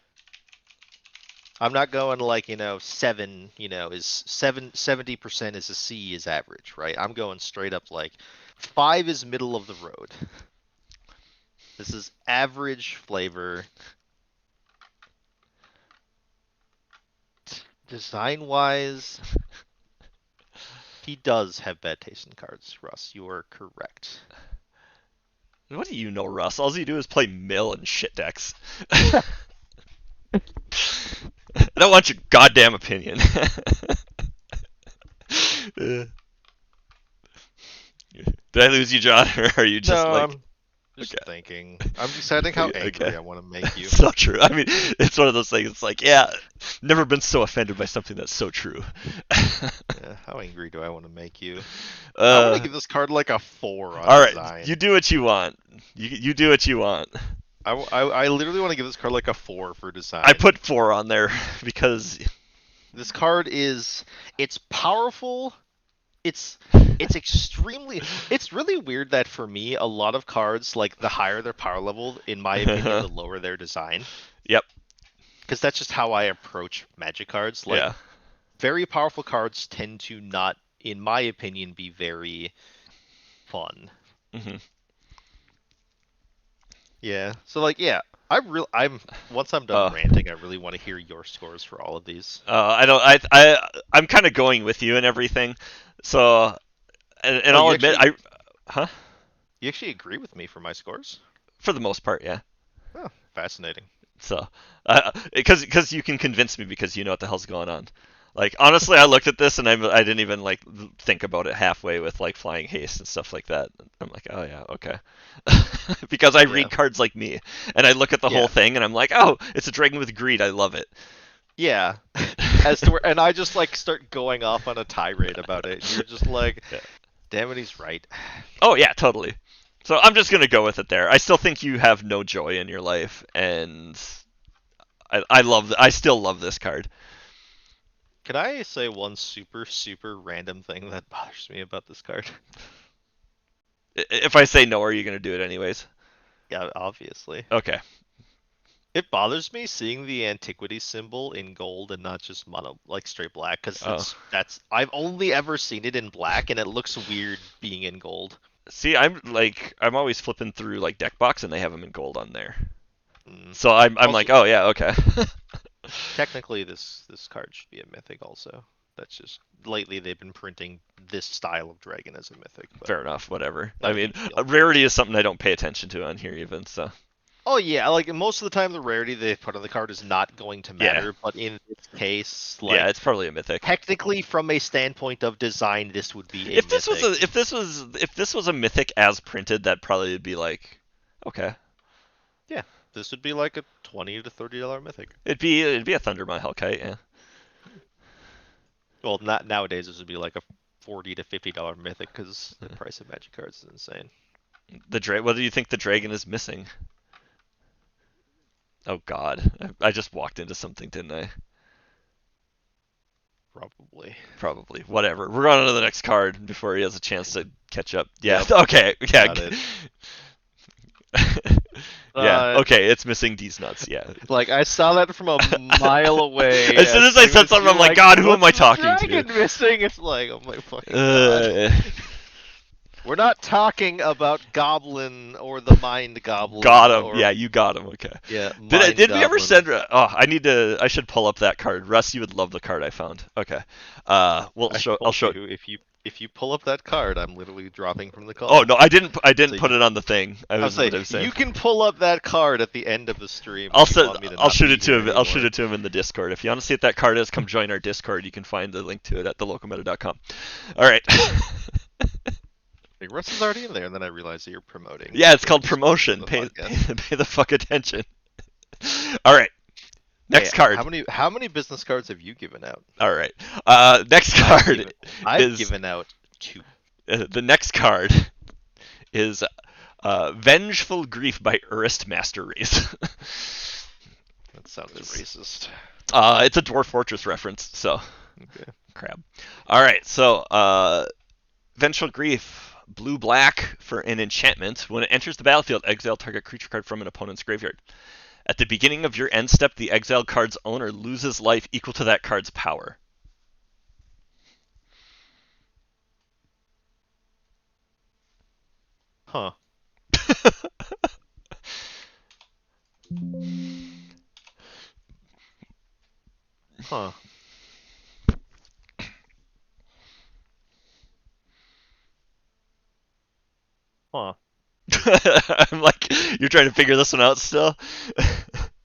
B: I'm not going like, 7, is 70% is a C is average, right? I'm going straight up like 5 is middle of the road. This is average flavor. Design-wise, he does have bad taste in cards, Russ. You are correct.
A: What do you know, Russ? All you do is play mill and shit decks. I don't want your goddamn opinion. Did I lose you, John, or are you just
B: I'm just thinking. I'm deciding how angry I want to make you.
A: So true. I mean, it's one of those things. It's like, yeah, never been so offended by something that's so true.
B: Yeah, how angry do I want to make you? I want to give this card like a 4 on
A: all right,
B: design.
A: You do what you want. You do what you want.
B: I literally want to give this card like a 4 for design.
A: I put 4 on there because
B: this card it's powerful. It's extremely. It's really weird that for me, a lot of cards, like the higher their power level, in my opinion, the lower their design.
A: Yep.
B: Because that's just how I approach Magic cards. Like, very powerful cards tend to not, in my opinion, be very fun.
A: Mm-hmm.
B: Yeah. So I'm once I'm done ranting, I really want to hear your scores for all of these.
A: I'm kind of going with you and everything. So, and I'll admit,
B: You actually agree with me for my scores?
A: For the most part, yeah.
B: Oh, fascinating.
A: So, because you can convince me because you know what the hell's going on. Like, honestly, I looked at this and I didn't even like think about it halfway with like flying haste and stuff like that. I'm like, oh yeah, okay. Because I read cards like me and I look at the whole thing and I'm like, oh, it's a dragon with greed. I love it.
B: Yeah. And I just like start going off on a tirade about it. And you're just like, damn it, he's right.
A: Oh yeah, totally. So I'm just gonna go with it there. I still think you have no joy in your life, and I still love this card.
B: Can I say one super, super random thing that bothers me about this card?
A: If I say no, are you going to do it anyways?
B: Yeah, obviously.
A: Okay.
B: It bothers me seeing the antiquity symbol in gold and not just mono, like straight black, because I've only ever seen it in black, and it looks weird being in gold.
A: See, I'm always flipping through like deck box, and they have them in gold on there. So I'm also, like, oh yeah, okay.
B: Technically, this card should be a mythic also. That's just lately they've been printing this style of dragon as a mythic.
A: Fair enough, whatever. I mean, rarity is something I don't pay attention to on here even, so.
B: Oh yeah, like most of the time the rarity they put on the card is not going to matter, but in this case, like,
A: yeah, it's probably a mythic.
B: Technically, from a standpoint of design, this would be a mythic.
A: If this was a mythic as printed, that probably would be like, okay.
B: Yeah, this would be like a $20 to $30 mythic.
A: It'd be a Thundermaw Hellkite, yeah.
B: Well, not nowadays. This would be like a $40 to $50 mythic because the price of Magic cards is insane.
A: What do you think the dragon is missing? Oh God, I just walked into something, didn't I? Probably. Whatever. We're on to the next card before he has a chance to catch up. Yeah. Yep. Okay. Yeah. Yeah. Okay. It's missing these nuts. Yeah.
B: Like I saw that from a mile away.
A: As soon as I said something, I'm like, God, who am I talking to?
B: Dragon missing. It's like, oh my fucking God. We're not talking about Goblin or the Mind
A: Got
B: Goblin
A: him.
B: or
A: Yeah, you got him. Okay.
B: yeah,
A: Did
B: Mind
A: we ever
B: Goblin.
A: send? Oh, I should pull up that card. Russ, you would love the card I found. Okay.
B: I
A: I'll
B: told
A: show.
B: you if you pull up that card, I'm literally dropping from the
A: Oh
B: call.
A: no, I
B: So
A: didn't put
B: you,
A: it on the thing. I
B: I'll
A: was
B: say
A: what I was saying.
B: you can pull up that card at the end of the stream if you want me to
A: I'll
B: not
A: shoot
B: be
A: it to
B: here
A: him. I'll shoot
B: anymore.
A: it to him in the Discord. If you want to see what that card is, come join our Discord. You can find the link to it at thelocalmeta.com. All right.
B: Like Russ is already in there, and then I realized that you're promoting
A: Yeah, it's
B: the
A: called
B: Discord for
A: promotion.
B: the
A: Pay
B: podcast.
A: pay the fuck attention. All right.
B: Hey,
A: Next card.
B: how many business cards have you given out?
A: All right. Next
B: I've
A: card
B: given I've
A: is
B: given out 2.
A: the next card is Vengeful Grief by Urist Master Race.
B: That sounds racist.
A: It's a Dwarf Fortress reference, so
B: Okay.
A: crab. All right, so Vengeful Grief, blue black for an enchantment. When it enters the battlefield, exile target creature card from an opponent's graveyard. At the beginning of your end step, the exiled card's owner loses life equal to that card's power.
B: Huh. Huh. Huh.
A: I'm like, you're trying to figure this one out still?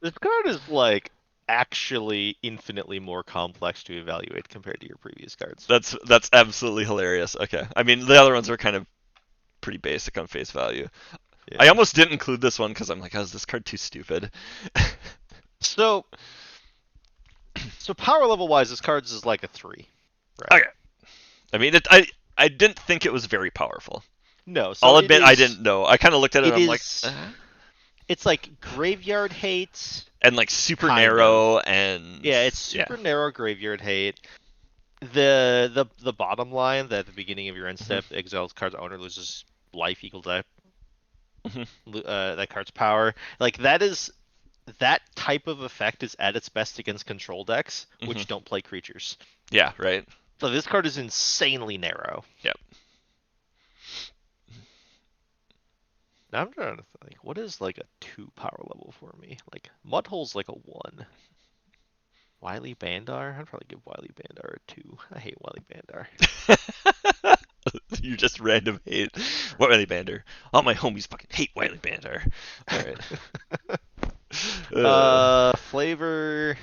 B: This card is like actually infinitely more complex to evaluate compared to your previous cards.
A: That's absolutely hilarious. Okay. I mean, the other ones are kind of pretty basic on face value. I
B: Yeah.
A: almost didn't include this one because I'm like, oh, is this card too stupid?
B: So power level wise, this card is like a 3, right?
A: Okay. I mean, I didn't think it was very powerful.
B: No, so
A: I'll
B: it
A: admit I
B: is
A: didn't know. I kind of looked at it and
B: it
A: I'm like,
B: is it's like graveyard hate,
A: and like super
B: kind of.
A: narrow and
B: Yeah, it's
A: yeah.
B: super narrow graveyard hate. The bottom line that at the beginning of your end step, exiled card's owner loses life equal to that card's power. Like that type of effect is at its best against control decks, which don't play creatures.
A: Yeah, right.
B: So this card is insanely narrow.
A: Yep.
B: Now I'm trying to think, what is like a 2 power level for me? Like Mudhole's like a 1. Wily Bandar? I'd probably give Wily Bandar a 2. I hate Wily Bandar.
A: You just random hate Wily Bander. All my homies fucking hate Wily Bander. All right.
B: Flavor.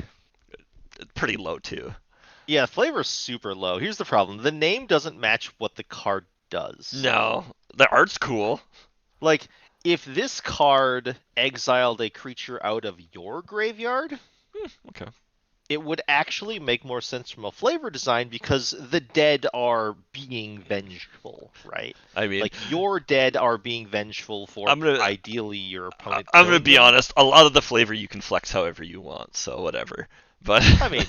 A: Pretty low too.
B: Yeah, flavor's super low. Here's the problem. The name doesn't match what the card does.
A: No, the art's cool.
B: Like, if this card exiled a creature out of your graveyard,
A: Okay.
B: it would actually make more sense from a flavor design because the dead are being vengeful, right?
A: I mean,
B: Like, your dead are being vengeful for ideally your opponent.
A: I'm gonna be
B: them.
A: honest. A lot of the flavor you can flex however you want, so whatever. But
B: I mean,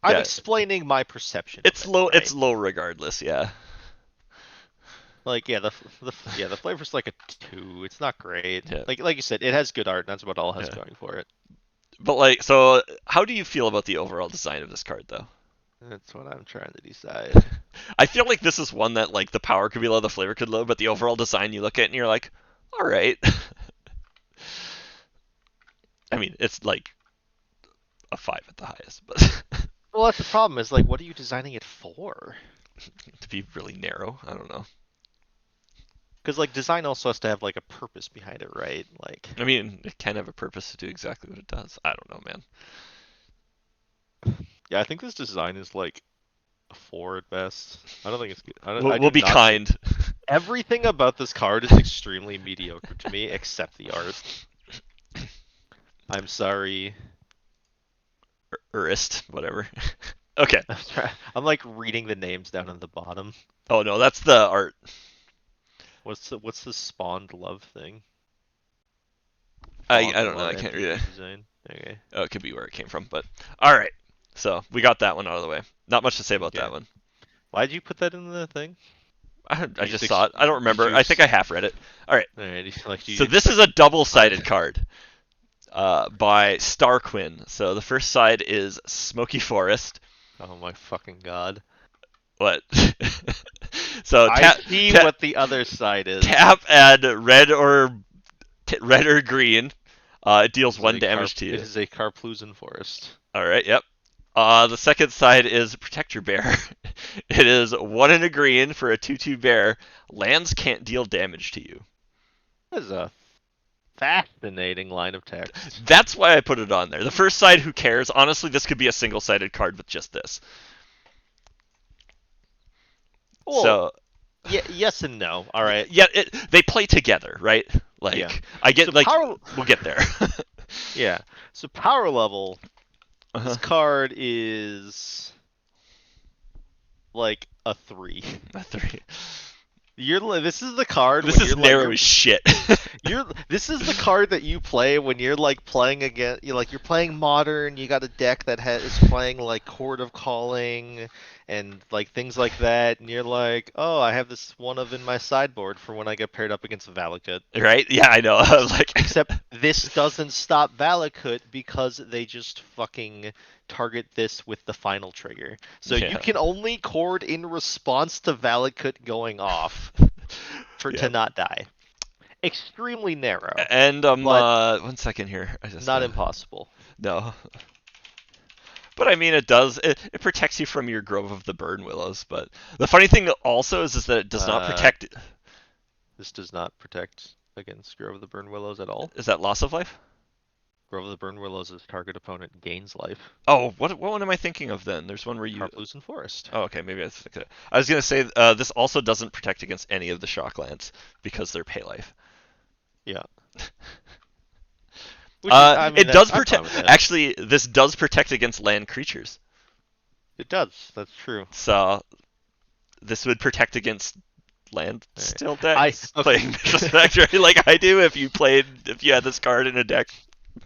B: I'm explaining my perception.
A: It's low.
B: Right?
A: It's low regardless. Yeah.
B: Like the flavor's like a 2. It's not great.
A: Yeah.
B: Like you said, it has good art. And that's about all it has going for it.
A: But like, so how do you feel about the overall design of this card, though?
B: That's what I'm trying to decide.
A: I feel like this is one that like the power could be low, the flavor could low, but the overall design you look at and you're like, all right. I mean, it's like a 5 at the highest, but
B: Well, that's the problem. Is like, what are you designing it for?
A: to be really narrow, I don't know.
B: Because like design also has to have like a purpose behind it, right? Like,
A: I mean, it can have a purpose to do exactly what it does. I don't know, man.
B: yeah, I think this design is like a 4 at best. I don't think it's good.
A: We'll be kind.
B: Everything about this card is extremely mediocre to me, except the art. I'm sorry.
A: Urist, whatever. Okay.
B: I'm like reading the names down at the bottom.
A: Oh no, that's the art.
B: What's the spawned love thing?
A: I don't know. I can't read it.
B: Design. Okay.
A: Oh, it could be where it came from, but all right. So we got that one out of the way. Not much to say about that one.
B: Why did you put that in the thing?
A: I just saw it. I don't remember. I think I half read it. All right.
B: All right.
A: So this is a double-sided card by Starquin. So the first side is Smoky Forest.
B: Oh my fucking god.
A: What? So
B: I see what the other side is.
A: tap and red or green. It deals 1 damage to you.
B: It is a Karplusan Forest.
A: All right. Yep. The second side is Protect Your Bear. It is 1 and a green for a 2/2 bear. Lands can't deal damage to you.
B: That is a fascinating line of text.
A: That's why I put it on there. The first side, who cares? Honestly, this could be a single-sided card with just this.
B: Well,
A: so,
B: yes and no. All right.
A: Yeah, they play together, right? Like,
B: yeah.
A: I get
B: So
A: we'll get there.
B: Yeah. So power level.
A: Uh-huh.
B: This card is like a 3.
A: A 3.
B: This is the card.
A: This is narrow as shit.
B: This is the card that you play when you're like playing again. You're playing modern. You got a deck that is playing like Court of Calling and like things like that, and you're like, oh, I have this one of in my sideboard for when I get paired up against Valakut.
A: Right? Yeah, I know. I was like,
B: except this doesn't stop Valakut because they just fucking target this with the final trigger. So you can only chord in response to Valakut going off to not die. Extremely narrow.
A: And 1 second here.
B: Not impossible.
A: No. But I mean, it does. It protects you from your Grove of the Burn Willows. But the funny thing also is that it does not protect.
B: This does not protect against Grove of the Burn Willows at all.
A: Is that loss of life?
B: Grove of the Burn Willows' target opponent gains life.
A: Oh, what one am I thinking of then? There's one where you.
B: Karplusan Forest.
A: Oh, okay, maybe I was gonna say this also doesn't protect against any of the Shocklands because they're pay life.
B: Yeah.
A: It does protect. Actually, this does protect against land creatures.
B: It does. That's true.
A: So this would protect against land still decks playing Disrespect, like I do if you had this card in a deck.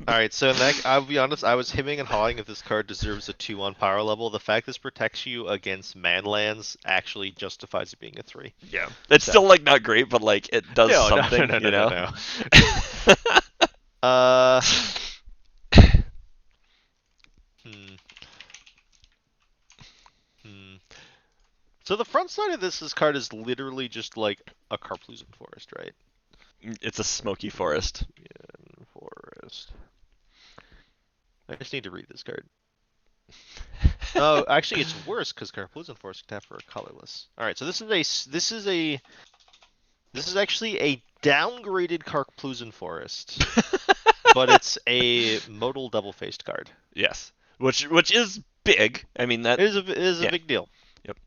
B: All right, so I'll be honest, I was hemming and hawing if this card deserves a 2 on power level. The fact this protects you against manlands actually justifies it being a 3.
A: Yeah, it's still like not great, but like it does something, you know.
B: So the front side of this card is literally just like a Karplusan Forest, right?
A: It's a smoky forest.
B: Yeah, forest. I just need to read this card. Oh, actually, it's worse because Karplusan Forest can tap for a colorless. All right, so this is actually a downgraded Karplusan Forest, but it's a modal double-faced card.
A: Yes, which is big. I mean that
B: is a big deal.
A: Yep.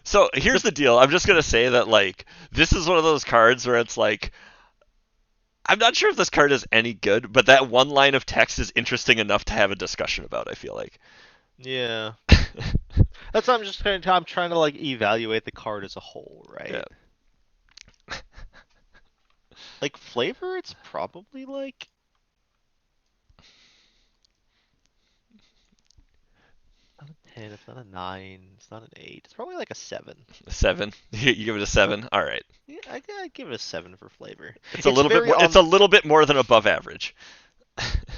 A: So here's the deal. I'm just gonna say that like this is one of those cards where it's like I'm not sure if this card is any good, but that one line of text is interesting enough to have a discussion about. I feel like.
B: Yeah. That's what I'm trying to like evaluate the card as a whole, right?
A: Yeah.
B: Like flavor, it's probably like. Not a 10, it's not a 9, it's not an 8. It's probably like a 7.
A: A 7? You give it a 7? All right.
B: Yeah, I give it a 7 for flavor.
A: It's a little bit more. It's a little bit more than above average.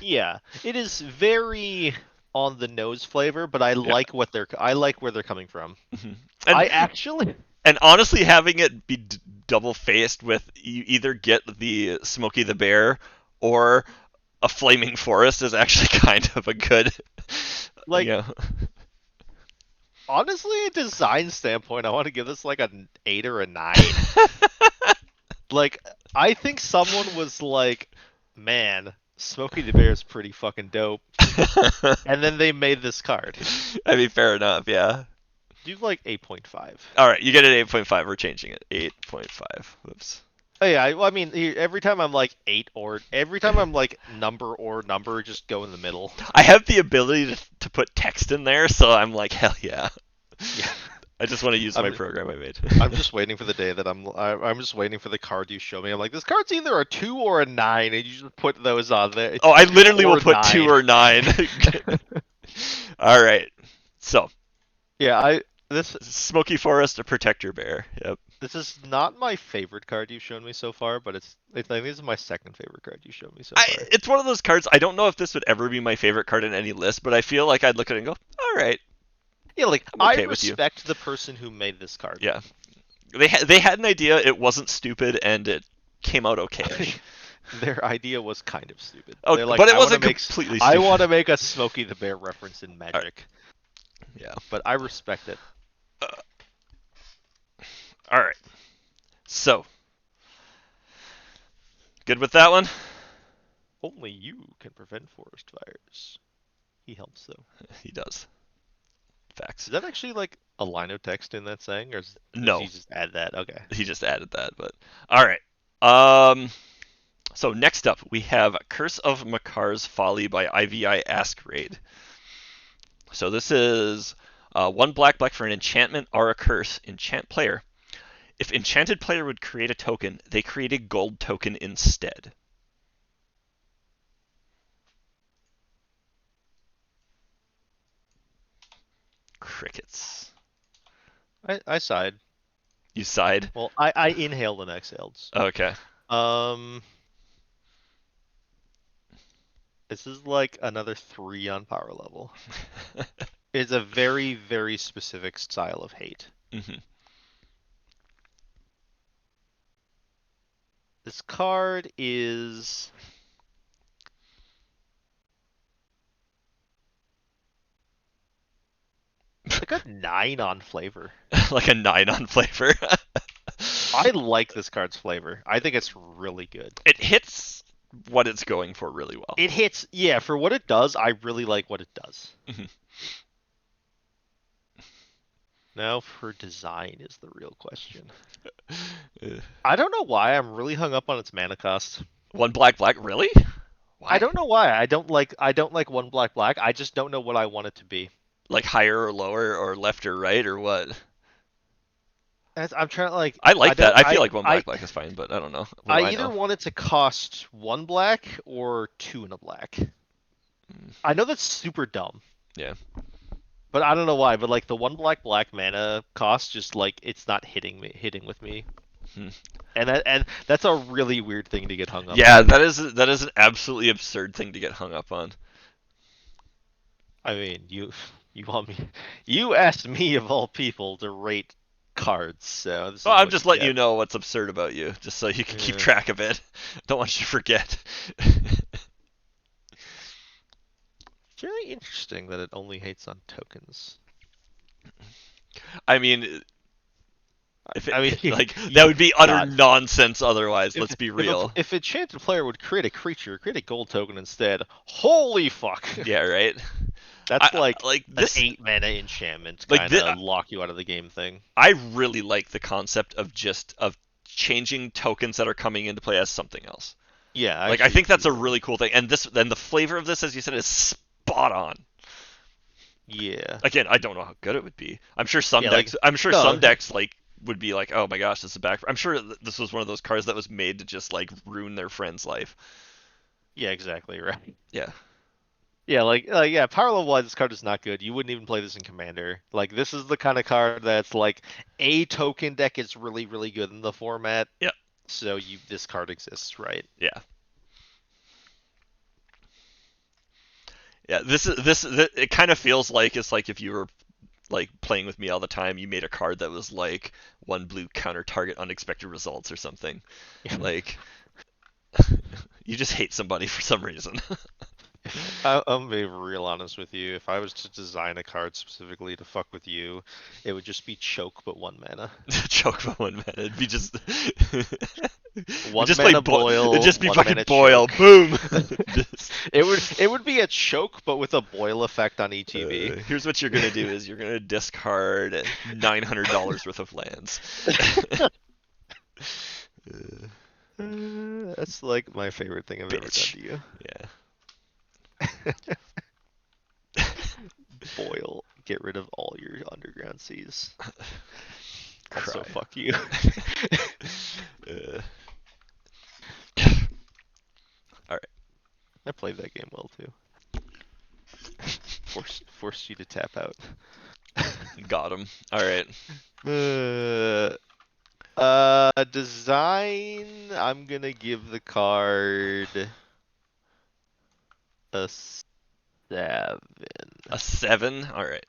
B: Yeah, it is very on the nose flavor, but I like where they're coming from.
A: Mm-hmm. And honestly, having it be double faced with you either get the Smokey the Bear or a Flaming Forest is actually kind of a good.
B: Like, honestly, a design standpoint, I want to give this like an 8 or a 9. Like, I think someone was like, man, Smokey the Bear is pretty fucking dope. And then they made this card.
A: I mean, fair enough, yeah.
B: Do like 8.5.
A: All right, you get an 8.5. We're changing it. 8.5. Whoops.
B: Oh yeah, well, I mean, every time I'm like every time I'm like number, just go in the middle.
A: I have the ability to put text in there, so I'm like, hell yeah.
B: Yeah.
A: I just want to use my program I made.
B: I'm just waiting for the day that I'm just waiting for the card you show me. I'm like, this card's either a 2 or a 9, and you just put those on there.
A: Oh, I literally will put 2 or 9. All right. So.
B: Yeah, this
A: Smoky Forest, a Protect Your Bear. Yep.
B: This is not my favorite card you've shown me so far, but I think this is my second favorite card you've shown me so far.
A: It's one of those cards. I don't know if this would ever be my favorite card in any list, but I feel like I'd look at it and go, all right,
B: Yeah, like
A: I'm
B: I
A: okay with you.
B: respect the person who made this card.
A: Yeah, they had an idea. It wasn't stupid, and it came out okay-ish.
B: Their idea was kind of stupid.
A: Oh,
B: They're like,
A: but it wasn't completely
B: I want
A: stupid.
B: to make a Smokey the Bear reference in
A: All right.
B: Magic,
A: Yeah.
B: but I respect it.
A: Uh, all right. So, good with that one?
B: Only you can prevent forest fires. He helps though.
A: He does. Facts.
B: Is that actually like a line of text in that saying, or does he
A: No,
B: just add that? Okay.
A: he just added that, but all right. Um, so next up we have Curse of Makar's Folly by IVI Askraid. So this is 1 black for an enchantment or a curse. Enchant player. If enchanted player would create a token, they create a gold token instead. Crickets.
B: I sighed.
A: You sighed?
B: Well, I inhaled and exhaled. So.
A: Okay.
B: Um, this is like another 3 on power level. It's a very, very specific style of hate.
A: Mm-hmm.
B: This card is like a 9 on flavor.
A: Like a 9 on flavor.
B: I like this card's flavor. I think it's really good.
A: It hits what it's going for really well.
B: It hits, yeah, for what it does, I really like what it does.
A: Mm-hmm.
B: Now for design is the real question. I don't know why I'm really hung up on its mana cost.
A: 1 black, really? Why?
B: I don't know why. I don't like 1 black. I just don't know what I want it to be.
A: Like higher or lower or left or right or what?
B: I'm trying to like.
A: I like that. I feel like 1
B: I
A: black is fine, but I don't know. What
B: I
A: do I
B: either
A: know?
B: want it to cost 1 black or 2 and a black.
A: Mm,
B: I know that's super dumb,
A: yeah.
B: but I don't know why. But like the 1 black mana cost, just like it's not hitting with me,
A: Hmm.
B: and that's a really weird thing to get hung up
A: Yeah,
B: on.
A: that is an absolutely absurd thing to get hung up on.
B: I mean, you want me? You asked me of all people to rate cards, so this
A: Well,
B: is
A: I'm
B: what
A: just
B: you
A: letting
B: get.
A: you know what's absurd about you, just so you can keep
B: Yeah.
A: track of it. Don't want you to forget.
B: Very interesting that it only hates on tokens.
A: I mean, if
B: I
A: it
B: mean,
A: like that would be utter
B: God,
A: nonsense otherwise. Let's be
B: if
A: real.
B: if enchanted player would create a creature, create a gold token instead. Holy fuck!
A: Yeah, right.
B: That's like
A: Like
B: an
A: this.
B: 8 mana enchantment
A: Like
B: kind of lock you out of the game thing.
A: I really like the concept of just of changing tokens that are coming into play as something else.
B: Yeah, I
A: Like I
B: actually
A: think that's a
B: do.
A: really cool thing, and the flavor of this, as you said, is spot on.
B: Yeah,
A: Again, I don't know how good it would be.
B: yeah, like
A: I'm sure some
B: no,
A: decks like would be like, oh my gosh, this is back. I'm sure this was one of those cards that was made to just like ruin their friend's life.
B: yeah, exactly right.
A: Yeah,
B: Yeah, yeah, power level wise, this card is not good. You wouldn't even play this in Commander. Like this is the kind of card that's like a token deck is really really good in the format.
A: yeah,
B: So this card exists, right?
A: yeah, yeah. It kind of feels like it's like if you were like playing with me all the time, you made a card that was like 1 blue counter target unexpected results or something. Like you just hate somebody for some reason.
B: I'm being real honest with you. If I was to design a card specifically to fuck with you, it would just be choke but 1 mana.
A: Choke for 1 minute. It'd be just.
B: One
A: just play
B: mana
A: It'd
B: boil,
A: just be
B: 1
A: fucking
B: mana
A: boil.
B: choke.
A: Boom. Just,
B: It would be a choke but with a boil effect on ETB.
A: here's what you're gonna do: is you're gonna discard $900 worth of lands.
B: That's like my favorite thing I've ever done
A: Bitch.
B: to you.
A: Yeah.
B: Boil, get rid of all your underground seas. Also,
A: Cry.
B: fuck you.
A: Uh, all right.
B: I played that game well too. Forced you to tap out.
A: Got him. All right.
B: Design. I'm gonna give the card a 7.
A: A 7? All right.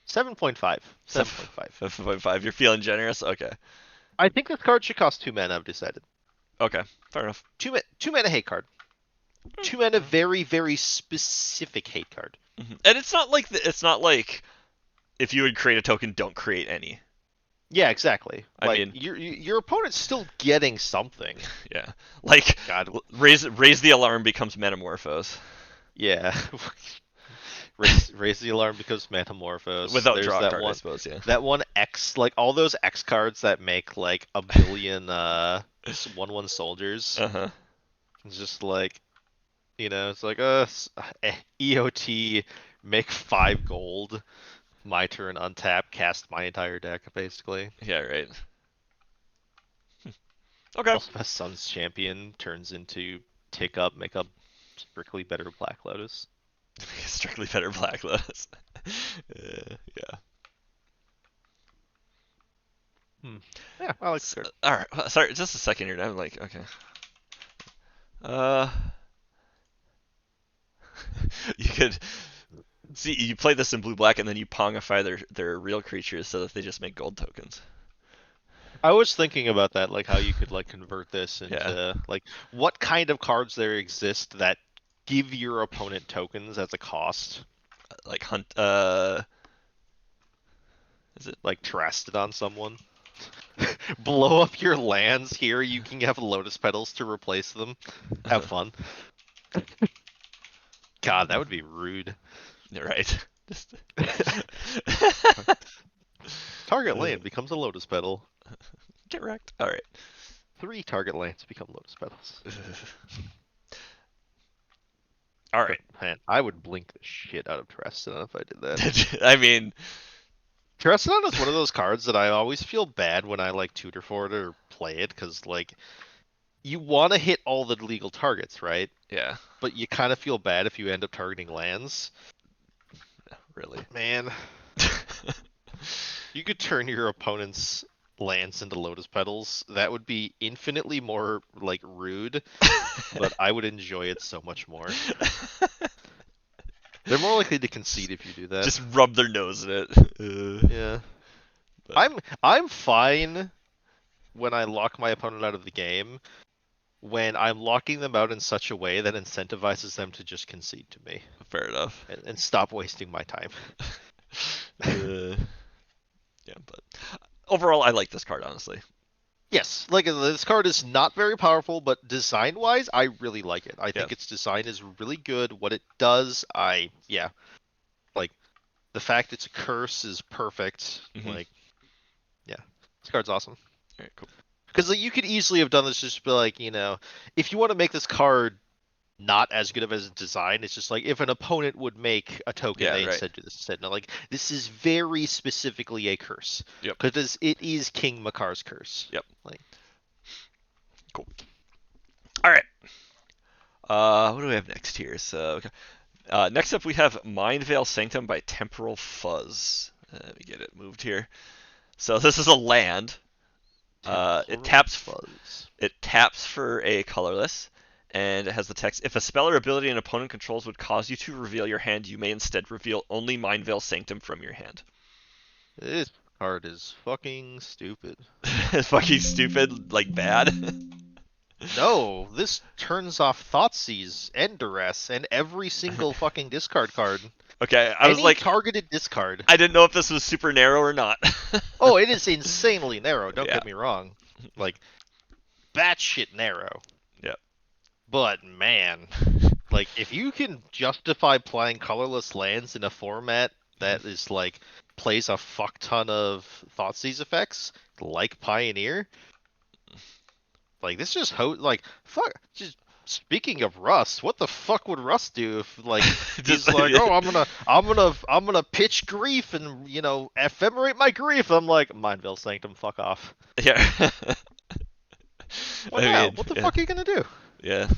B: 7.5.
A: 7,
B: 7.5.
A: 7.5. You're feeling generous? Okay.
B: I think this card should cost 2 mana. I've decided.
A: Okay. Fair enough.
B: 2 mana hate card. 2 mana very very specific hate card.
A: And it's not like if you would create a token, don't create any.
B: Yeah, exactly.
A: I
B: Like
A: mean,
B: your opponent's still getting something.
A: yeah. Like
B: God.
A: raise the alarm becomes Metamorphose
B: Yeah. Raise the alarm because Metamorphose.
A: without
B: There's
A: draw a
B: that
A: card, I
B: one.
A: suppose. Yeah.
B: That one X, like all those X cards that make like a billion 1/1 soldiers.
A: Uh huh.
B: It's just like, it's like EOT, make 5 gold, my turn, untap, cast my entire deck basically.
A: Yeah. Right. Okay.
B: Also, Sun's Champion turns into tick up, make up strictly better Black Lotus.
A: Strictly better Black Lotus. Yeah.
B: Yeah, I like this card.
A: All right. Sorry, just a second here. I'm like, okay. Uh, you could see you play this in blue black, and then you pongify their real creatures so that they just make gold tokens.
B: I was thinking about that, like how you could like convert this
A: Yeah.
B: into like what kind of cards there exist that give your opponent tokens as a cost.
A: Like hunt. Is it?
B: Like trasted on someone. Blow up your lands here. You can have lotus petals to replace them. Have fun. God, that would be rude.
A: Right. Just...
B: Target land becomes a lotus petal.
A: Get wrecked. All right.
B: 3 target lands become lotus petals.
A: All right.
B: Man, I would blink the shit out of Terrestodon if I did that.
A: I mean,
B: Terrestodon is one of those cards that I always feel bad when I like tutor for it or play it, because like you want to hit all the legal targets, right?
A: yeah.
B: But you kind of feel bad if you end up targeting lands.
A: Really.
B: Man, you could turn your opponent's lands into lotus petals. That would be infinitely more like rude, but I would enjoy it so much more. They're more likely to concede if you do that.
A: Just rub their nose in it.
B: Yeah.
A: But...
B: I'm fine when I lock my opponent out of the game when I'm locking them out in such a way that incentivizes them to just concede to me.
A: Fair enough.
B: And stop wasting my time.
A: Yeah, but overall, I like this card, honestly.
B: Yes, like this card is not very powerful, but design-wise, I really like it. I think its design is really good. What it does, like the fact it's a curse is perfect. Like, yeah, this card's awesome.
A: All right, cool.
B: Because like, you could easily have done this just be like, if you want to make this card not as good of as a design, it's just like if an opponent would make a token, they instead do this instead. Now, like this is very specifically a curse.
A: Yep.
B: Because it is King Makar's curse.
A: Yep.
B: Like,
A: cool. All right. What do we have next here? So, okay. Next up we have Mind Veil Sanctum by Temporal Fuzz. Let me get it moved here. So this is a land. It taps for a colorless, and it has the text: if a spell or ability an opponent controls would cause you to reveal your hand, you may instead reveal only Mind Veil Sanctum from your hand.
B: This card is fucking stupid.
A: Fucking stupid, like bad?
B: No, this turns off Thoughtseize and Duress and every single fucking discard card.
A: Okay, I was like
B: targeted discard.
A: I didn't know if this was super narrow or not.
B: Oh, it is insanely narrow. Don't get me wrong. Like, batshit narrow.
A: Yeah.
B: But man, like if you can justify playing colorless lands in a format that is like plays a fuck ton of Thoughtseize effects, like Pioneer, like this just fuck. Just speaking of Rust, what the fuck would Rust do if like he's like, oh, I'm gonna pitch grief and ephemerate my grief? I'm like, Mind Veil Sanctum, fuck off.
A: Yeah.
B: What the fuck are you gonna do?
A: Yeah.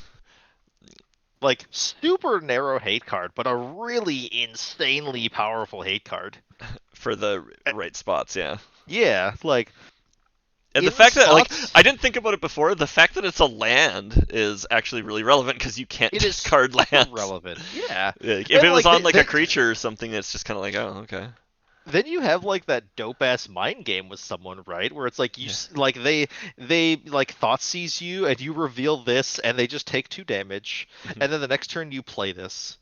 B: Like super narrow hate card, but a really insanely powerful hate card
A: For the right spots, yeah.
B: Yeah, like
A: And the
B: in
A: fact that, like,
B: spots,
A: I didn't think about it before, the fact that it's a land is actually really relevant because you can't
B: it is
A: discard
B: super
A: lands.
B: relevant. Yeah,
A: Like, if
B: and
A: it was
B: like
A: on, like, a creature or something, it's just kind of like, oh, okay.
B: then you have like that dope ass mind game with someone, right? Where it's like
A: Yeah.
B: like they like thought seize you and you reveal this and they just take 2 damage, and then the next turn you play this.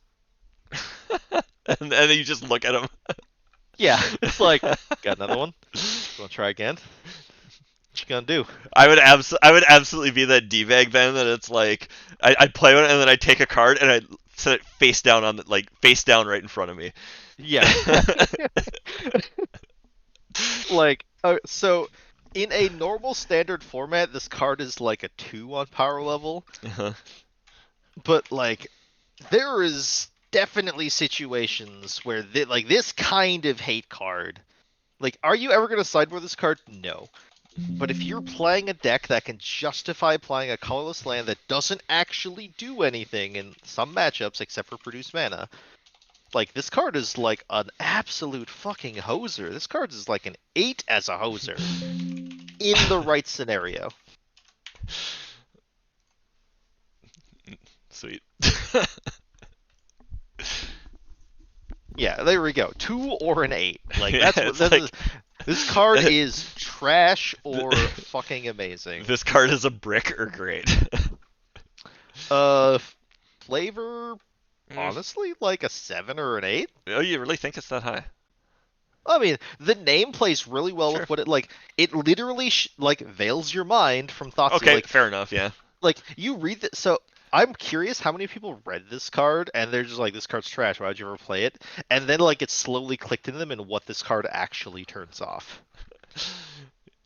A: And then you just look at them.
B: Yeah, it's like, got another one. You want to try again? What you gonna do?
A: I would absolutely be that d-bag then. That it's like I'd play one and then I'd take a card and I'd set it face down on the, like, face down right in front of me.
B: Yeah. Like, so in a normal standard format, this card is like a 2 on power level,
A: Uh-huh.
B: but like there is definitely situations where like this kind of hate card. Like, are you ever gonna sideboard this card? No. But if you're playing a deck that can justify playing a colorless land that doesn't actually do anything in some matchups except for produce mana, like, this card is like an absolute fucking hoser. This card is like an 8 as a hoser in the right scenario.
A: Sweet.
B: Yeah, there we go. 2 or an 8. Like,
A: Yeah,
B: that's what
A: it's like,
B: this card is trash or fucking amazing.
A: this card is a brick or great.
B: Uh, flavor, honestly, like a 7 or an 8.
A: Oh, you really think it's that high?
B: I mean, the name plays really well
A: Sure.
B: with what it like. It literally like veils your mind from thoughts.
A: Okay,
B: Like,
A: fair enough. Yeah.
B: like you read that. So I'm curious how many people read this card and they're just like, this card's trash. Why would you ever play it? And then like it slowly clicked into them and what this card actually turns off.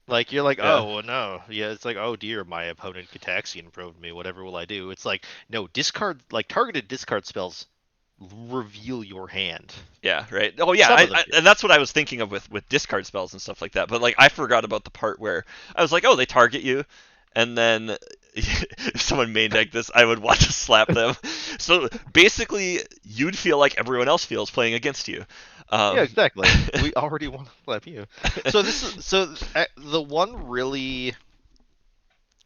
B: Like, you're like,
A: Yeah.
B: oh no, yeah. It's like, oh dear, my opponent Gitaxian probed me. Whatever will I do? It's like, no, discard, like targeted discard spells reveal your hand.
A: Yeah, right. Oh yeah,
B: Some of them do.
A: and that's what I was thinking of with discard spells and stuff like that. But like I forgot about the part where I was like, oh, they target you, and then if someone main decked this, I would want to slap them. So basically, you'd feel like everyone else feels playing against you.
B: Yeah, exactly. We already want to slap you. So this is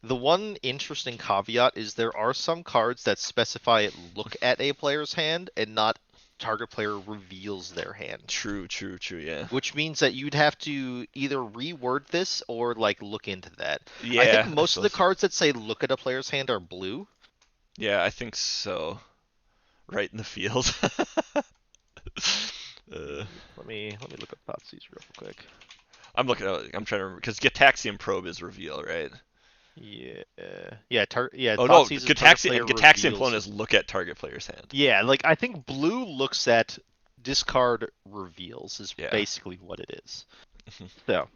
B: the one interesting caveat is there are some cards that specify look at a player's hand and not target player reveals their hand.
A: True, yeah.
B: Which means that you'd have to either reword this or like look into that.
A: Yeah.
B: I think most of the cards that say look at a player's hand are blue.
A: Yeah, I think so. Right in the field.
B: Let me look up Thoughtseize real quick.
A: I'm trying to remember because Gitaxian Probe is reveal, right?
B: Yeah.
A: Oh no,
B: Thoughtseize is target player
A: Gitaxian
B: reveals.
A: Clone is look at target player's hand.
B: Yeah, like I think blue looks at discard reveals is
A: Yeah.
B: basically what it is. So,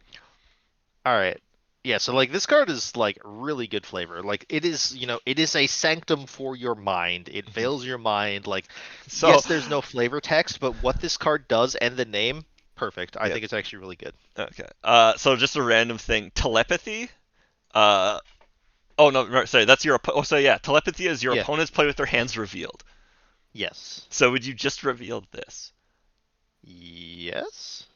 B: all right. Yeah, so like this card is like really good flavor. Like it is, it is a sanctum for your mind. It veils your mind. Like,
A: So,
B: yes, there's no flavor text, but what this card does and the name, perfect. I
A: Yep.
B: think it's actually really good.
A: Okay. So just a random thing. Telepathy. Oh no, sorry. That's your. Oh, so yeah. Telepathy is your
B: Yeah.
A: opponents play with their hands revealed.
B: Yes.
A: So would you just reveal this?
B: Yes.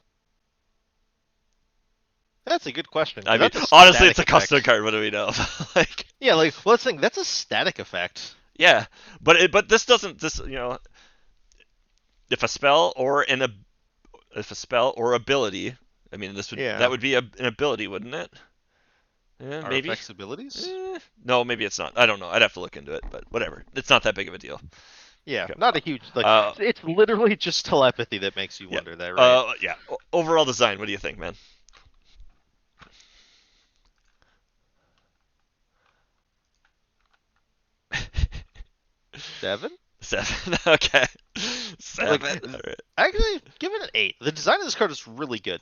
B: That's a good question.
A: I mean,
B: That's a
A: honestly, it's a
B: static
A: custom
B: effect.
A: card. What do we know? Like,
B: Yeah, like, well, let's think. That's a static effect.
A: yeah, but this doesn't. If a spell or ability, I mean,
B: Yeah.
A: that would be an ability, wouldn't it? Yeah,
B: Are
A: maybe.
B: effects abilities?
A: No, maybe it's not. I don't know. I'd have to look into it, but whatever. It's not that big of a deal.
B: Yeah,
A: Okay.
B: not a huge like. It's literally just telepathy that makes you wonder that, right?
A: Yeah. Overall design, what do you think, man?
B: 7?
A: 7. Okay. 7.
B: Like,
A: All right.
B: actually, give it an 8. The design of this card is really good.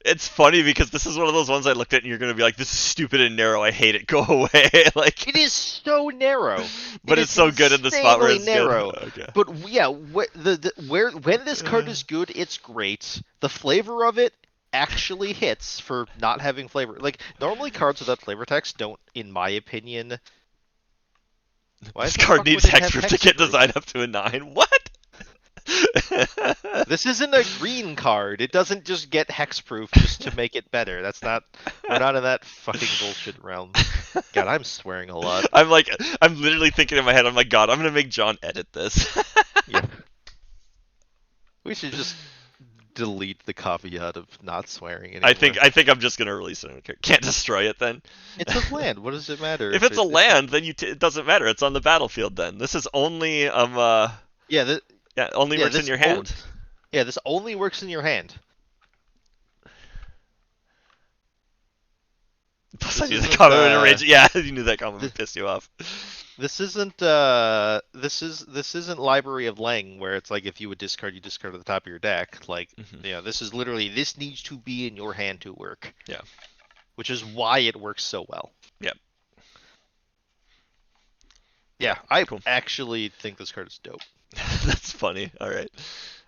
A: It's funny because this is one of those ones I looked at and you're gonna be like, this is stupid and narrow. I hate it. Go away. Like,
B: It is so narrow.
A: but
B: It
A: it's
B: is
A: so good in the spot where it's
B: insanely narrow.
A: good. Okay.
B: But yeah, when this card is good, it's great. The flavor of it actually hits for not having flavor. Like, normally cards without flavor text don't, in my opinion. Why
A: This
B: the
A: card
B: fuck
A: needs
B: would it have
A: hexproof to
B: hex
A: get
B: proof?
A: designed up to a 9. What?
B: This isn't a green card. It doesn't just get hexproof just to make it better. That's not. We're not in that fucking bullshit realm. God, I'm swearing a lot.
A: I'm literally thinking in my head, I'm like, God, I'm gonna make John edit this.
B: Yeah. We should just delete the caveat of not swearing anymore.
A: I think I'm just gonna release it. Can't destroy it then.
B: It's a land. What does it matter?
A: If it's a land, then it doesn't matter. It's on the battlefield then. This is only
B: yeah,
A: only works in your hand.
B: Yeah, this only works in your hand.
A: Plus, I knew the comment would enrage. Yeah, you knew that comment would piss you off.
B: This isn't this isn't Library of Lang where it's like if you would discard, you discard at the top of your deck. Like, this is literally this needs to be in your hand to work.
A: Yeah.
B: Which is why it works so well.
A: Yep.
B: Yeah, I actually think this card is dope.
A: That's funny. All right.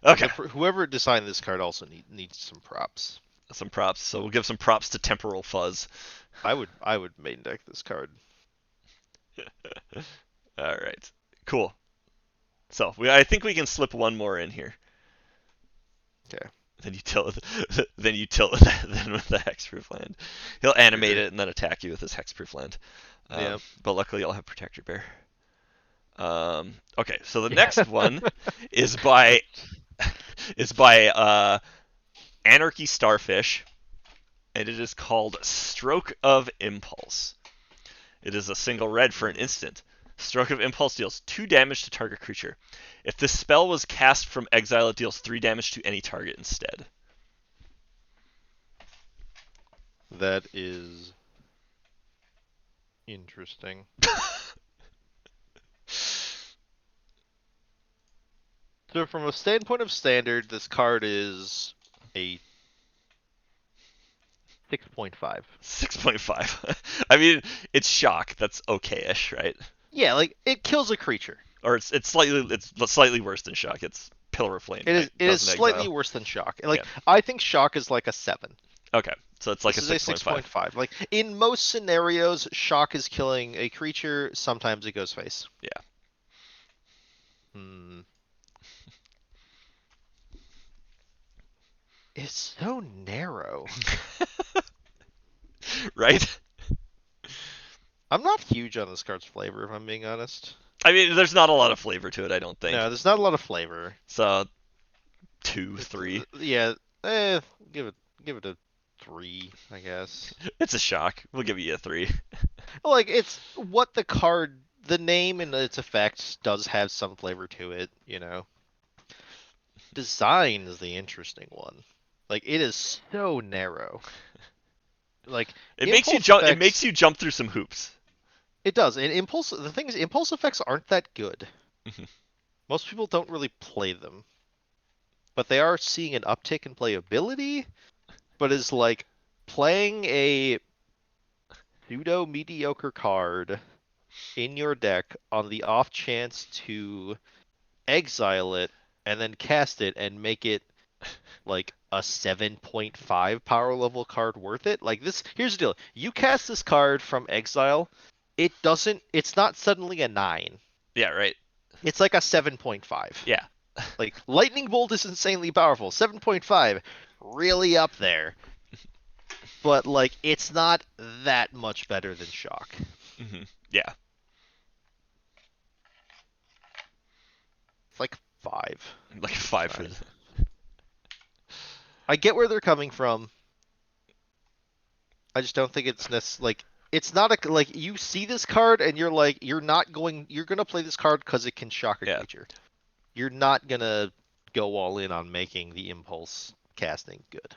A: Okay.
B: Whoever designed this card also needs some props.
A: Some props. So we'll give some props to Temporal Fuzz.
B: I would main deck this card.
A: All right. Cool. So I think we can slip one more in here.
B: Okay.
A: Then you tilt then with the hexproof land. He'll animate it and then attack you with his hexproof land. But luckily I'll have Protector Bear. Okay, so the next one is by Anarchy Starfish, and it is called Stroke of Impulse. It is a single red for an instant. Stroke of Impulse deals 2 damage to target creature. If this spell was cast from exile, it deals 3 damage to any target instead.
B: That is interesting. So from a standpoint of standard, this card is a 6.5.
A: 6.5. I mean, it's shock. That's okay-ish, right?
B: Yeah, like it kills a creature.
A: Or it's slightly worse than shock. It's Pillar of Flame.
B: It is slightly worse than shock. Like I think shock is like a 7.
A: Okay, so it's like
B: this
A: a
B: 6.5. Like in most scenarios, shock is killing a creature. Sometimes it goes face.
A: Yeah.
B: It's so narrow.
A: Right?
B: I'm not huge on this card's flavor, if I'm being honest.
A: I mean, there's not a lot of flavor to it, I don't think.
B: No, there's not a lot of flavor.
A: So, 2, 3.
B: Yeah, give it a 3, I guess.
A: It's a shock. We'll give you a 3.
B: Like, it's what the name and its effects does have some flavor to it, you know. Design is the interesting one. Like, it is so narrow. Like,
A: it makes you jump through some hoops.
B: It does. And the thing is, impulse effects aren't that good. Most people don't really play them. But they are seeing an uptick in playability. But is like playing a pseudo mediocre card in your deck on the off chance to exile it and then cast it and make it like a 7.5 power level card worth it. Like this, here's the deal. You cast this card from exile, it's not suddenly a 9.
A: Yeah, right.
B: It's like a 7.5.
A: Yeah.
B: Like Lightning Bolt is insanely powerful. 7.5, really up there. But like it's not that much better than shock.
A: Yeah.
B: It's like 5.
A: Like 5 for
B: I get where they're coming from. I just don't think it's like it's not like you see this card and you're like you're gonna play this card because it can shock a creature. You're not gonna go all in on making the impulse casting good.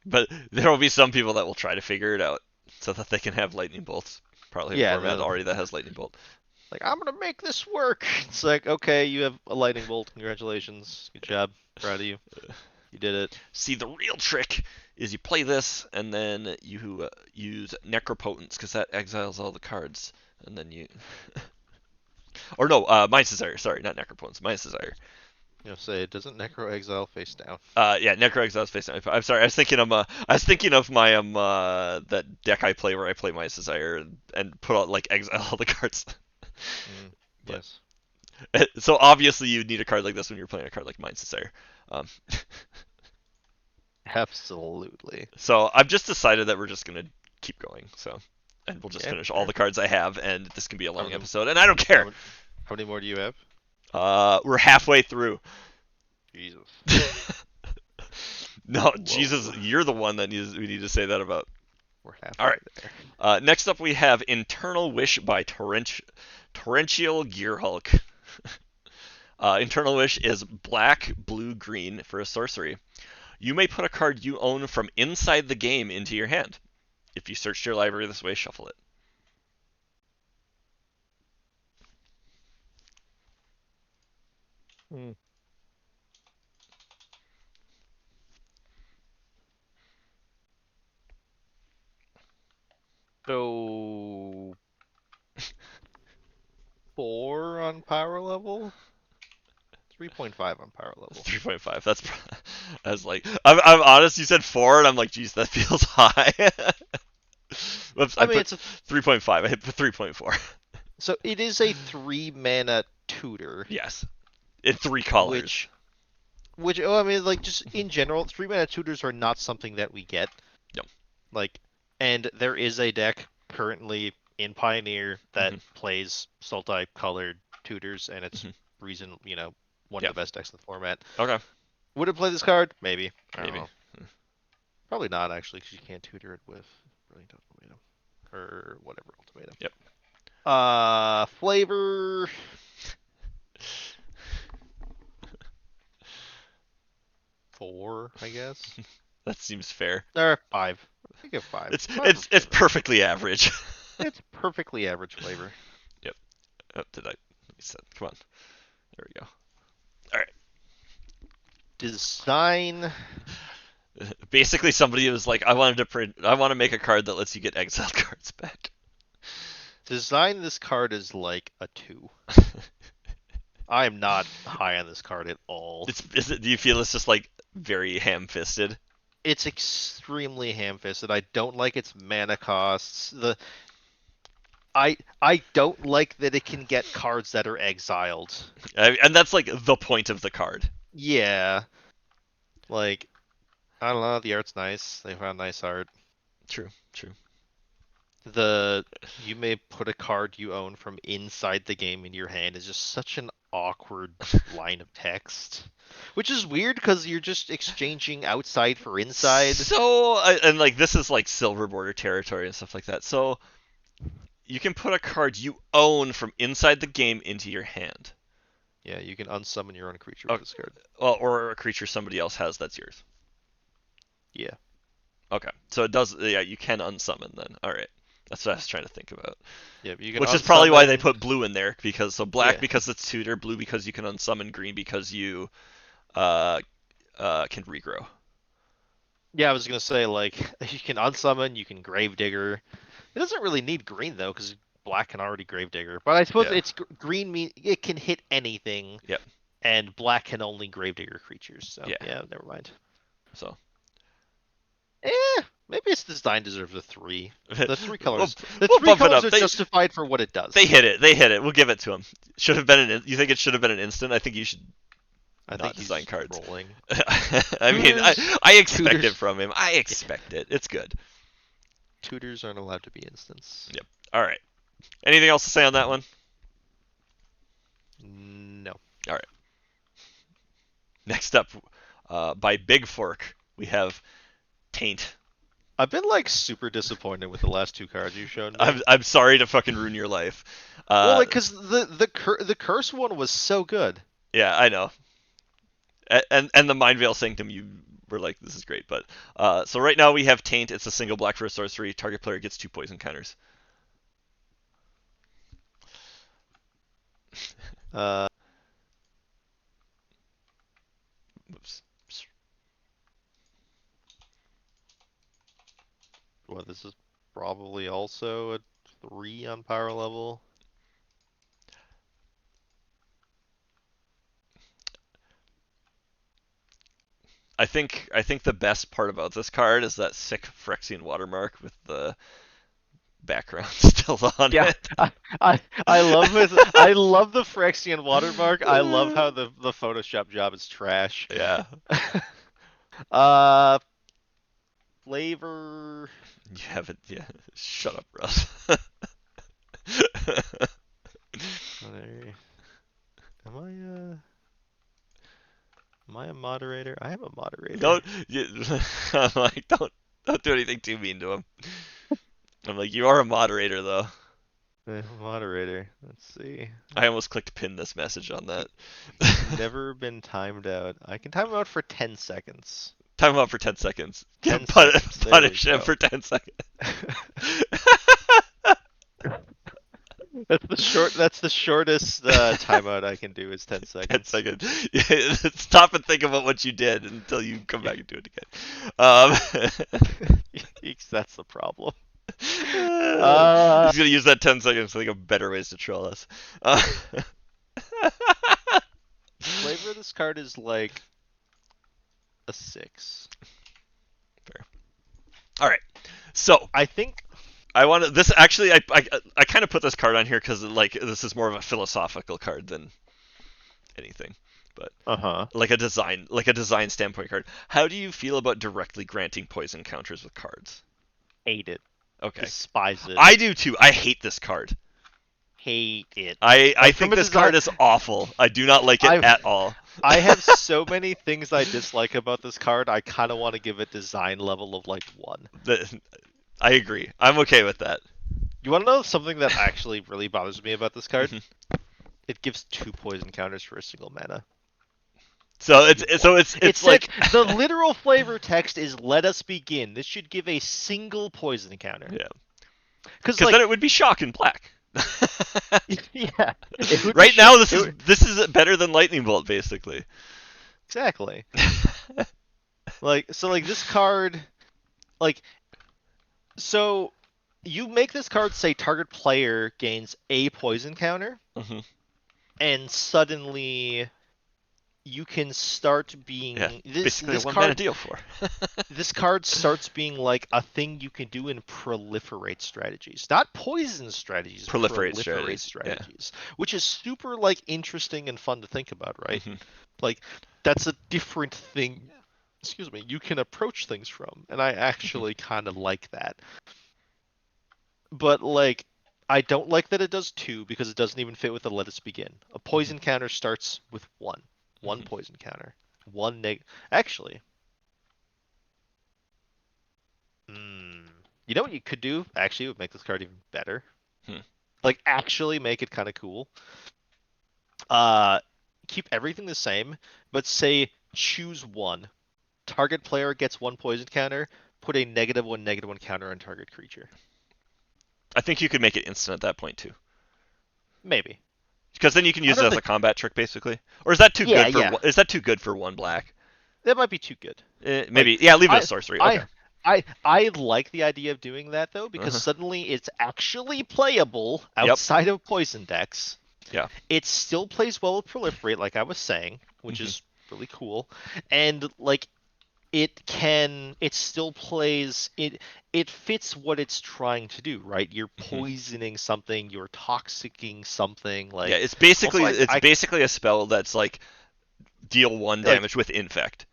A: But there will be some people that will try to figure it out so that they can have lightning bolts. Probably a format already that has lightning bolt.
B: Like, I'm gonna make this work. It's like, okay, you have a lightning bolt. Congratulations, good job, proud of you. You did it.
A: See, the real trick is you play this and then you use Necropotence because that exiles all the cards, and then you. Or no, Mind's Desire. Sorry, not Necropotence. Mind's Desire.
B: Say, doesn't Necro Exile face down?
A: Yeah, Necro Exile's face down. I'm sorry, I was thinking of my that deck I play where I play Mind's Desire and put out like exile all the cards.
B: Yes.
A: So obviously you need a card like this when you're playing a card like Mind's Desire. Um,
B: Absolutely.
A: so I've just decided that we're just gonna keep going. So, and we'll just
B: Yeah,
A: finish all
B: sure.
A: the cards I have, and this can be a
B: How
A: long
B: many
A: episode, and I don't
B: how
A: care.
B: many, how many more do you have?
A: We're halfway through.
B: Jesus.
A: No, Jesus,
B: Whoa.
A: you're the one that we need to say that about.
B: We're
A: All
B: halfway
A: right.
B: there.
A: Next up, we have Internal Wish by Torrential Gearhulk. Internal Wish is black, blue, green for a sorcery. You may put a card you own from inside the game into your hand. If you searched your library this way, shuffle it.
B: Hmm. So 4 on power level? 3.5 on power level.
A: 3.5. That's. I was like, I'm honest. You said 4, and I'm like, geez, that feels high. Whoops, I
B: I mean,
A: put
B: it's a
A: 3.5. I hit 3.4.
B: so it is a 3 mana tutor,
A: Yes, in 3 colors.
B: which oh, I mean, like just in general, 3 mana tutors are not something that we get.
A: Yep.
B: Like, and there is a deck currently in Pioneer that
A: Hmm.
B: plays Sultai colored tutors, and it's
A: Hmm.
B: reason one of
A: Yeah.
B: the best decks in the format.
A: Okay.
B: Would it play this card? Maybe. I don't
A: Maybe.
B: know. Probably not actually, because you can't tutor it with Brilliant Ultimatum or whatever ultimatum.
A: Yep.
B: Flavor 4, I guess.
A: That seems fair.
B: Or 5. I give 5.
A: It's
B: 5 for
A: it's it's
B: flavor.
A: perfectly average.
B: It's perfectly average flavor.
A: Yep. Oh, did I? Come on. There we go. All right.
B: Design.
A: Basically, somebody was like, I want to make a card that lets you get exiled cards back.
B: Design this card is like a 2. I am not high on this card at all.
A: Do you feel it's just like very ham-fisted?
B: It's extremely ham-fisted. I don't like its mana costs. I don't like that it can get cards that are exiled.
A: And that's like the point of the card.
B: Yeah, like I don't know. The art's nice. They found nice art.
A: True. True.
B: You may put a card you own from inside the game in your hand is just such an awkward line of text, which is weird because you're just exchanging outside for inside.
A: So, and like this is like silver border territory and stuff like that. So you can put a card you own from inside the game into your hand.
B: Yeah, you can unsummon your own creature
A: Oh,
B: with this card.
A: well, or a creature somebody else has that's yours.
B: Yeah.
A: Okay, so it does. Yeah, you can unsummon then. All right, that's what I was trying to think about.
B: Yeah, you can
A: Which is probably why they
B: unsummon.
A: put blue in there because so black
B: Yeah.
A: because it's tutor, blue because you can unsummon, green because you can regrow.
B: Yeah, I was gonna say like you can unsummon, you can Gravedigger. It doesn't really need green though, because black can already Gravedigger. But I suppose
A: Yeah.
B: it's green mean it can hit anything,
A: Yep.
B: and black can only Gravedigger creatures. So
A: Yeah.
B: yeah, never mind.
A: So
B: Maybe its design deserves a 3. The three
A: we'll,
B: colors, the
A: we'll
B: three
A: bump it
B: colors
A: up.
B: are justified for what it does.
A: They hit it. They hit it. We'll give it to them. Should have been you think it should have been an instant? I think you should
B: I
A: not
B: think
A: design
B: he's
A: cards.
B: rolling.
A: I mean,
B: Tutors,
A: I expect
B: tutors,
A: it from him. I expect it. It's good.
B: tutors aren't allowed to be instants.
A: Yep. All right. Anything else to say on that one?
B: No.
A: All right. Next up, by Big Fork, we have Taint.
B: I've been like super disappointed with the last 2 cards you showed me.
A: I'm sorry to fucking ruin your life.
B: Well, like, cause the curse one was so good.
A: Yeah, I know. And the Mind Veil Sanctum, you were like, this is great. But so right now we have Taint. It's a single black for a sorcery. Target player gets 2 poison counters.
B: Uh,
A: Oops.
B: well, this is probably also a 3 on power level.
A: I think the best part about this card is that sick Phyrexian watermark with the background still on
B: Yeah,
A: it.
B: I love the Phyrexian watermark. I love how the Photoshop job is trash.
A: Yeah.
B: Uh, flavor.
A: You haven't. Yeah. Shut up, Russ.
B: Am I a moderator? I am a moderator.
A: Don't. I'm like, don't do anything too mean to him. I'm like, you are a moderator though.
B: Moderator. Let's see.
A: I almost clicked pin this message on that.
B: Never been timed out. I can time him out for 10 seconds.
A: Time him out for 10 seconds.
B: 10 seconds. There we
A: Punish him
B: go.
A: for 10 seconds.
B: That's the shortest timeout I can do is 10
A: 10
B: seconds.
A: seconds. Yeah, stop and think about what you did until you come back and do it again.
B: That's the problem.
A: He's gonna use that 10 seconds to think of better ways to troll us.
B: Flavor of this card is like a 6.
A: Fair. All right. So
B: I think
A: I want to. This actually, I kind of put this card on here because like this is more of a philosophical card than anything, but like a design standpoint card. How do you feel about directly granting poison counters with cards?
B: hate it.
A: Okay.
B: Despise it.
A: I do too. I hate this card.
B: Hate it.
A: I think this card is awful. I do not like it at all.
B: I have so many things I dislike about this card. I kind of want to give it design level of like 1.
A: I agree. I'm okay with that.
B: You want to know something that actually really bothers me about this card? It gives 2 poison counters for a single mana.
A: So it's like
B: the literal flavor text is "Let us begin." This should give a single poison counter.
A: Yeah.
B: Because
A: then it would be shock and black.
B: Yeah.
A: Right now, this is better than lightning bolt, basically.
B: Exactly. This card, so you make this card say target player gains a poison counter, and suddenly you can start being
A: basically a 1-mana deal for.
B: This card starts being like a thing you can do in proliferate strategies, not poison strategies. Proliferate strategies, which is super like interesting and fun to think about, right? Like that's a different thing. Excuse me. You can approach things from, and I actually kind of like that. But like, I don't like that it does 2 because it doesn't even fit with the Let Us Begin. A poison counter starts with 1. 1 poison counter. 1 Actually. You know what you could do? Actually, it would make this card even better. Like, actually make it kind of cool. Keep everything the same, but say choose 1. Target player gets 1 poison counter. Put a -1/-1 counter on target creature.
A: I think you could make it instant at that point too.
B: Maybe.
A: Because then you can use it as a combat trick, basically. Or is that too good for?
B: Yeah.
A: Is that too good for 1 black?
B: That might be too good.
A: Maybe. Leave it as sorcery. Okay.
B: I like the idea of doing that though, because suddenly it's actually playable outside of poison decks.
A: Yeah.
B: It still plays well with proliferate, like I was saying, which is really cool, and like it still plays it fits what it's trying to do, right? You're poisoning something, you're toxicking something, like
A: yeah. It's basically a spell that's like deal 1 damage with infect.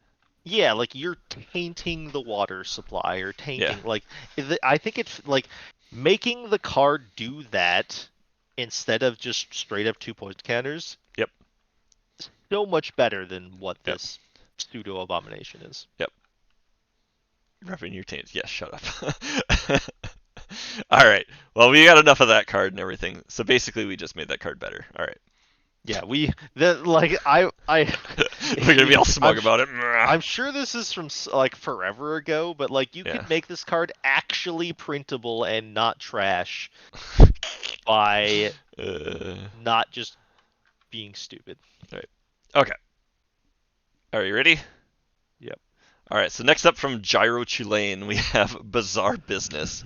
B: Yeah, like you're tainting the water supply or tainting I think it's like making the card do that instead of just straight up 2 poison counters.
A: Yep.
B: So much better than what this pseudo abomination is.
A: Yep. Rubbing your taint. Yes, shut up. All right. Well, we got enough of that card and everything. So basically, we just made that card better. All right.
B: Yeah, we're gonna
A: be all smug about it.
B: I'm sure this is from like forever ago, but like you could make this card actually printable and not trash by not just being stupid.
A: All right. Okay. Are you ready?
B: Yep.
A: All right. So next up from Gyro Chulane, we have Bizarre Business.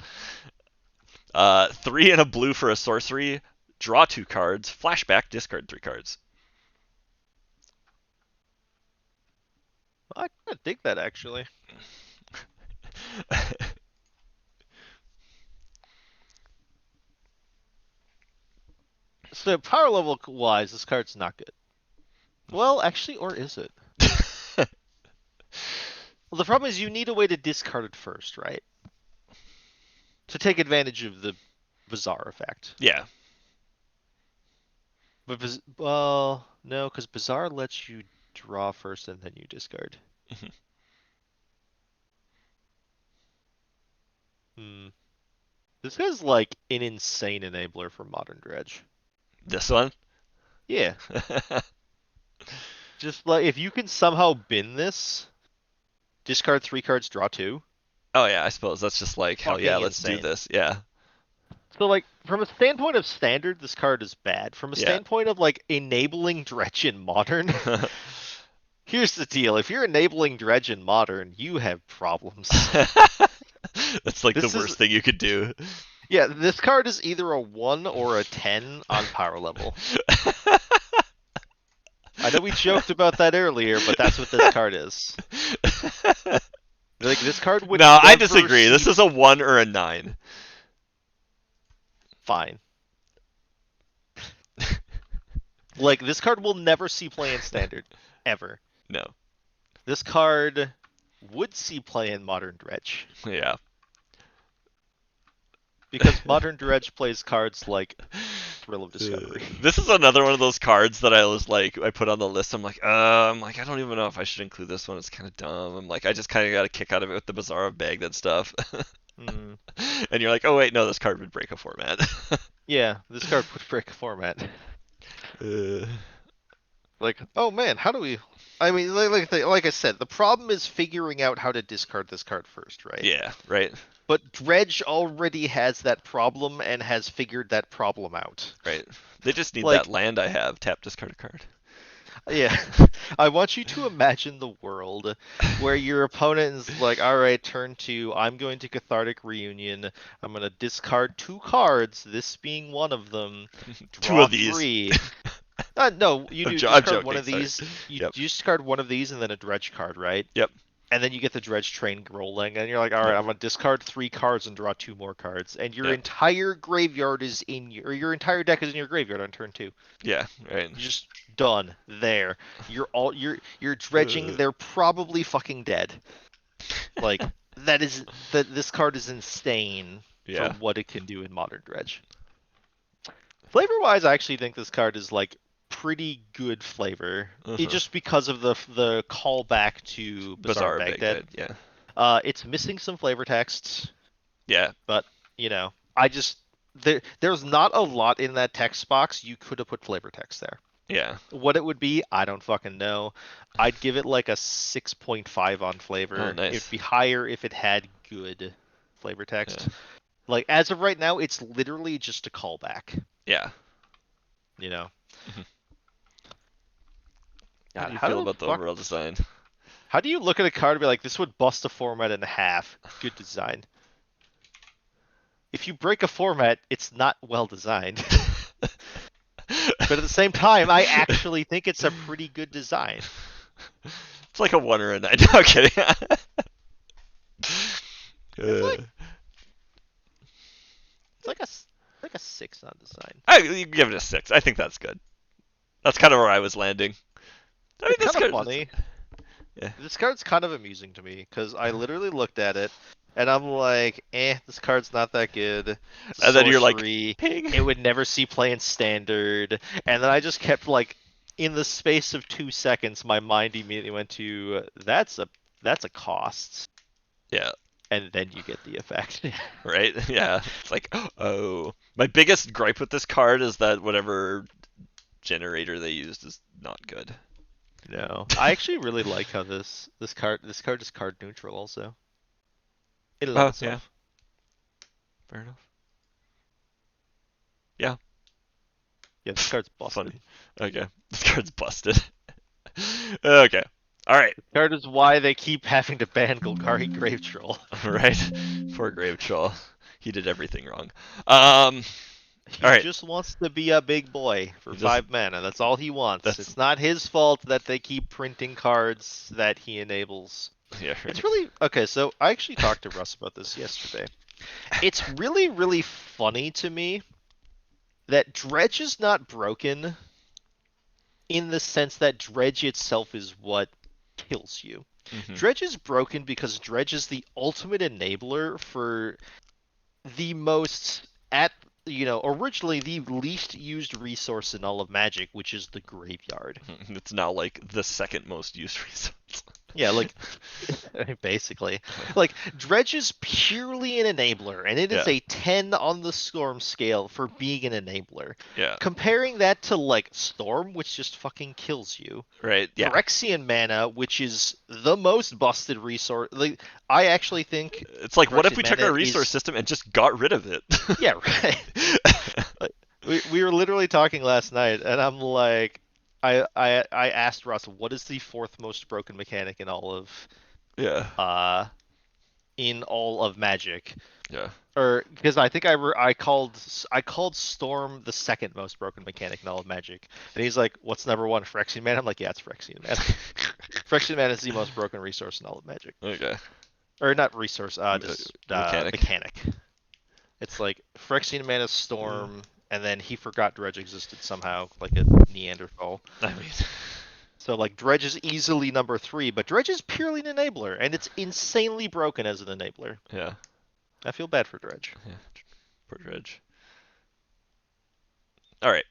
A: 3 and a blue for a sorcery. Draw 2 cards. Flashback. Discard 3 cards.
B: I kind of dig that actually. So power level wise, this card's not good. Well, actually, or is it? Well, the problem is you need a way to discard it first, right? To take advantage of the Bazaar effect.
A: Yeah.
B: But well, no, because Bazaar lets you draw first and then you discard. Hmm. This is like an insane enabler for Modern Dredge.
A: This one?
B: Yeah. Just like if you can somehow bin this, discard 3 cards, draw 2.
A: Oh yeah, I suppose that's just like, hell yeah,
B: Fucking
A: let's do
B: insane.
A: this. Yeah.
B: So like from a standpoint of standard, this card is bad. From a
A: Yeah.
B: standpoint of like enabling Dredge in Modern, here's the deal. If you're enabling Dredge in Modern, you have problems.
A: That's like
B: This
A: the
B: is
A: worst thing you could do.
B: Yeah, this card is either a 1 or a 10 on power level. I know we joked about that earlier, but that's what this card is. Like this card would
A: No, I
B: never
A: disagree.
B: see...
A: This is a 1 or a 9.
B: Fine. Like this card will never see play in Standard. Ever.
A: No.
B: This card would see play in Modern Dredge.
A: Yeah.
B: Because Modern Dredge plays cards like Thrill of Discovery.
A: This is another one of those cards that I was like, I put on the list. I'm like, I don't even know if I should include this one. It's kind of dumb. I'm like, I just kind of got a kick out of it with the Bazaar of Baghdad stuff.
B: Mm.
A: And you're like, oh wait, no, this card would break a format.
B: Yeah, this card would break a format.
A: uh,
B: Like, oh man, how do we? I mean, like I said, the problem is figuring out how to discard this card first, right?
A: yeah, right,
B: But Dredge already has that problem and has figured that problem out.
A: right. They just need
B: Like-
A: that land I have. Tap, discard a card.
B: Yeah. I want you to imagine the world where your opponent is like, all right, turn 2, I'm going to Cathartic Reunion. I'm going to discard 2 cards, this being one of them.
A: Two of these.
B: 3. No, you do
A: I'm
B: discard
A: joking,
B: one of
A: sorry.
B: these. You
A: Yep.
B: discard one of these and then a Dredge card, right?
A: Yep.
B: And then you get the Dredge train rolling, and you're like, all right,
A: Yep.
B: I'm gonna discard 3 cards and draw 2 more cards, and your
A: Yep.
B: entire graveyard is or your entire deck is in your graveyard on turn 2.
A: Yeah, right.
B: You're just done there. You're dredging. They're probably fucking dead. Like this card is insane
A: Yeah.
B: for what it can do in Modern Dredge. Flavor wise, I actually think this card is like pretty good flavor.
A: Uh-huh.
B: Just because of the callback to Bazaar
A: Bazaar
B: Baghdad.
A: Yeah.
B: It's missing some flavor texts,
A: Yeah.
B: but I just there's not a lot in that text box. You could have put flavor text there.
A: Yeah.
B: What it would be, I don't fucking know. I'd give it like a 6.5 on flavor.
A: Oh, nice.
B: It'd be higher if it had good flavor text.
A: Yeah.
B: Like as of right now, it's literally just a callback.
A: Yeah.
B: You know.
A: How do you
B: How
A: feel
B: the
A: about the
B: fuck-
A: overall design?
B: How do you look at a card and be like, this would bust a format in half? Good design. If you break a format, it's not well designed. But at the same time, I actually think it's a pretty good design.
A: It's like a 1 or a 9. No, I'm kidding.
B: It's like a 6 on design.
A: You give it a 6. I think that's good. That's kind of where I was landing. I mean,
B: It's
A: this
B: kind of
A: card-
B: funny.
A: Yeah.
B: This card's kind of amusing to me because I literally looked at it and I'm like, this card's not that good. It's
A: And then you're like,
B: sorcery.
A: ping.
B: It would never see play in Standard. And then I just kept like, in the space of 2 seconds, my mind immediately went to that's a cost.
A: Yeah.
B: And then you get the effect.
A: Right? Yeah. It's like, oh. My biggest gripe with this card is that whatever generator they used is not good.
B: No, I actually really like how this card is card neutral also. It loves
A: yeah.
B: itself.
A: Fair enough. Yeah.
B: Yeah, this card's busted.
A: Funny. Okay. This card's busted. Okay. All right.
B: This card is why they keep having to ban Golgari Grave Troll.
A: Right. Poor Grave Troll. He did everything wrong.
B: He
A: All right.
B: just wants to be a big boy for
A: He just-
B: 5 mana. That's all he wants.
A: That's-
B: It's not his fault that they keep printing cards that he enables.
A: Yeah. Right.
B: It's really okay. So I actually talked to Russ about this yesterday. It's really, really funny to me that Dredge is not broken in the sense that Dredge itself is what kills you.
A: Hmm.
B: Dredge is broken because Dredge is the ultimate enabler for the most at originally the least used resource in all of Magic, which is the graveyard.
A: It's now like the second most used resource.
B: Yeah, like basically. Like Dredge is purely an enabler, and it is
A: Yeah,
B: a 10 on the Storm scale for being an enabler.
A: yeah,
B: Comparing that to like Storm, which just fucking kills you.
A: right, yeah.
B: Phyrexian mana, which is the most busted resource. Like I actually think
A: It's like, what if
B: Phyrexian
A: we took
B: mana
A: our resource
B: is
A: system and just got rid of it?
B: yeah, right. Like, we were literally talking last night, and I'm like, I asked Russ, what is the fourth most broken mechanic
A: Yeah,
B: uh in all of Magic?
A: yeah.
B: Or because I think I called Storm the second most broken mechanic in all of Magic, and he's like, "What's number one, Phyrexian mana?" I'm like, "Yeah, it's Phyrexian mana. Phyrexian mana is the most broken resource in all of Magic,
A: Okay.
B: or not resource, just
A: Mechanic.
B: mechanic. It's like Phyrexian mana,
A: Uh,
B: Storm, and then he forgot Dredge existed somehow, like a Neanderthal.
A: I mean,
B: So like Dredge is easily number three, but Dredge is purely an enabler, and it's insanely broken as an enabler.
A: yeah,
B: I feel bad for Dredge.
A: yeah. Poor Dredge. All right,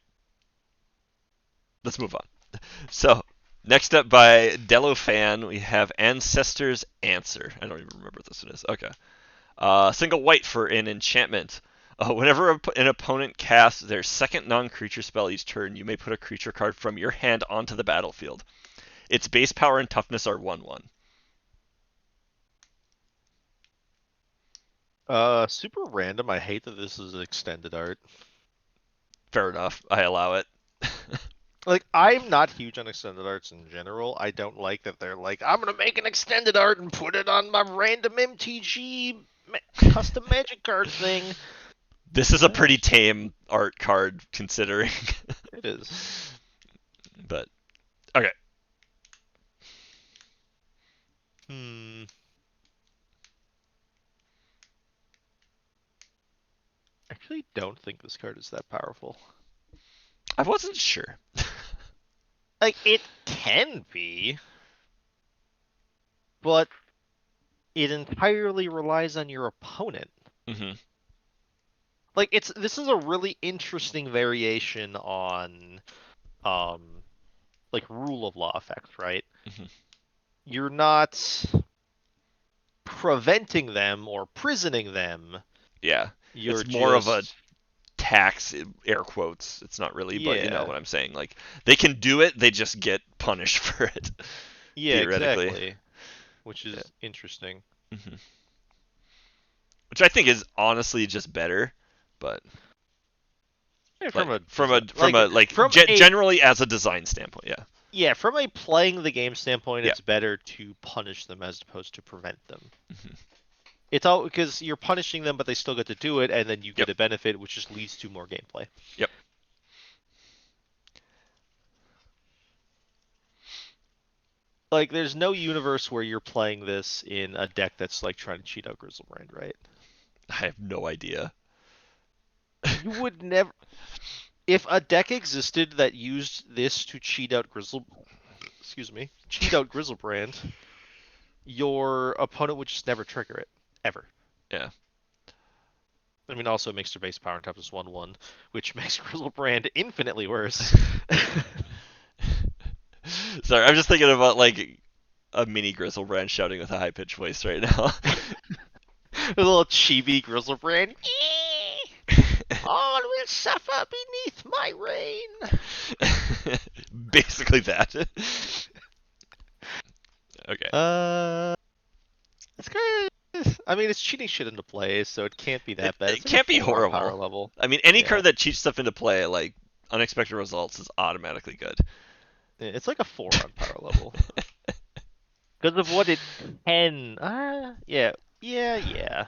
A: let's move on. So, next up by Delofan, we have Ancestor's Answer. I don't even remember what this one is. Okay. Single white for an enchantment. Whenever an opponent casts their second non-creature spell each turn, you may put a creature card from your hand onto the battlefield. Its base power and toughness are 1/1.
B: Super random. I hate that this is extended art.
A: Fair enough. I allow it.
B: Like, I'm not huge on extended arts in general. I don't like that they're like, I'm gonna make an extended art and put it on my random MTG custom magic card thing.
A: This is a pretty tame art card considering.
B: It is.
A: But okay.
B: Hmm. I actually don't think this card is that powerful.
A: I wasn't sure.
B: Like, it can be, but it entirely relies on your opponent.
A: Hmm.
B: Like, this is a really interesting variation on like rule of law effects, right?
A: Hmm.
B: You're not preventing them or prisoning them.
A: Yeah.
B: You're
A: It's more of a
B: just
A: tax, air quotes. It's not really, but you know
B: yeah.
A: what I'm saying. Like, they can do it, they just get punished for it,
B: Yeah,
A: theoretically.
B: exactly. Which
A: Yeah.
B: is interesting.
A: Hmm. Which I think is honestly just better, but
B: Yeah,
A: like
B: from a
A: from
B: design,
A: a from a like
B: from a
A: generally as a design standpoint, yeah.
B: yeah, from a playing the game standpoint,
A: Yeah.
B: it's better to punish them as opposed to prevent them.
A: Hmm.
B: It's all because you're punishing them, but they still get to do it, and then you
A: Yep.
B: get a benefit, which just leads to more gameplay.
A: Yep.
B: Like, there's no universe where you're playing this in a deck that's like trying to cheat out Grizzlebrand, right?
A: I have no idea.
B: You would never. If a deck existed that used this to cheat out Grizzlebrand, your opponent would just never trigger it ever.
A: Yeah.
B: I mean, also it makes their base power and toughness 1/1, which makes Grizzlebrand infinitely worse.
A: Sorry, I'm just thinking about like a mini Grizzlebrand shouting with a high pitched voice right now.
B: A little chibi Grizzlebrand. All will suffer beneath my reign.
A: Basically that. Okay.
B: It's kind of. I mean, it's cheating shit into play, so it can't be that bad.
A: It
B: It's like a
A: can't be
B: 4 on power
A: horrible.
B: level.
A: I mean, any
B: Yeah.
A: card that cheats stuff into play, like unexpected results, is automatically good.
B: It's like a 4 on power level. Because of what it can. Yeah. Yeah.
A: Yeah.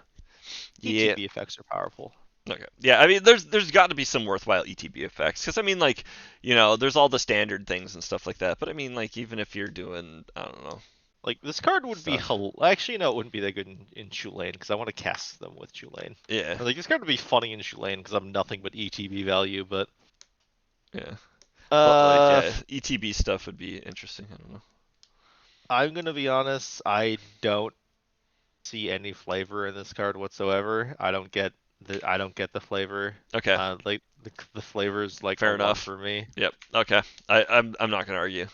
B: ETB effects are powerful.
A: Okay. Yeah, I mean, there's got to be some worthwhile ETB effects because I mean, like, you know, there's all the standard things and stuff like that. But I mean, like, even if you're doing, I don't know.
B: Like this card would be
A: stuff.
B: actually no, it wouldn't be that good in Tulane because I want to cast them with Tulane.
A: Yeah.
B: Like this card would be funny in Tulane because I'm nothing but ETB value, but
A: Yeah. But like,
B: uh,
A: yeah, ETB stuff would be interesting. I don't know.
B: I'm gonna be honest. I don't see any flavor in this card whatsoever. I don't get the flavor.
A: Okay.
B: Like the flavor is like a
A: Fair
B: one
A: enough.
B: for me.
A: Yep. Okay. I'm not gonna argue.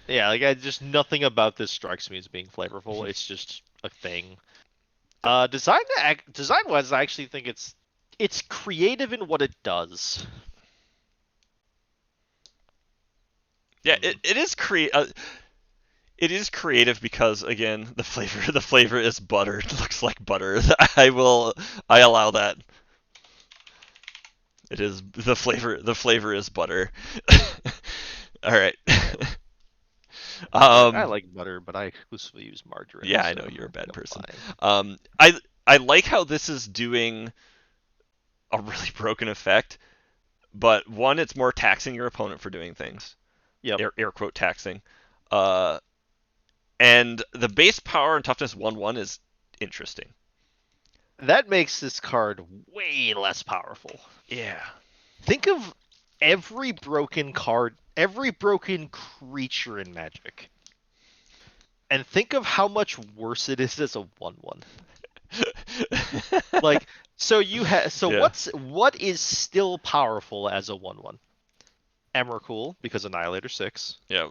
B: Yeah, like I just nothing about this strikes me as being flavorful. It's just a thing.
A: Yep.
B: Design wise, I actually think it's creative in what it does.
A: Yeah, it is it is creative because again, the flavor is butter. It looks like butter. I allow that. It is the flavor is butter. All right.
B: I
A: um
B: like butter, but I exclusively use margarine,
A: yeah, I know
B: so
A: you're a bad
B: I'm
A: person.
B: fine.
A: I like how this is doing a really broken effect, but one, it's more taxing your opponent for doing things.
B: Yep.
A: Air quote taxing. Uh and the base power and toughness 1/1 is interesting.
B: That makes this card way less powerful.
A: Yeah.
B: Think of every broken creature in Magic, and think of how much worse it is as a 1/1. Like,
A: Yeah.
B: what is still powerful as a 1/1? Emrakul, because Annihilator 6.
A: Yeah.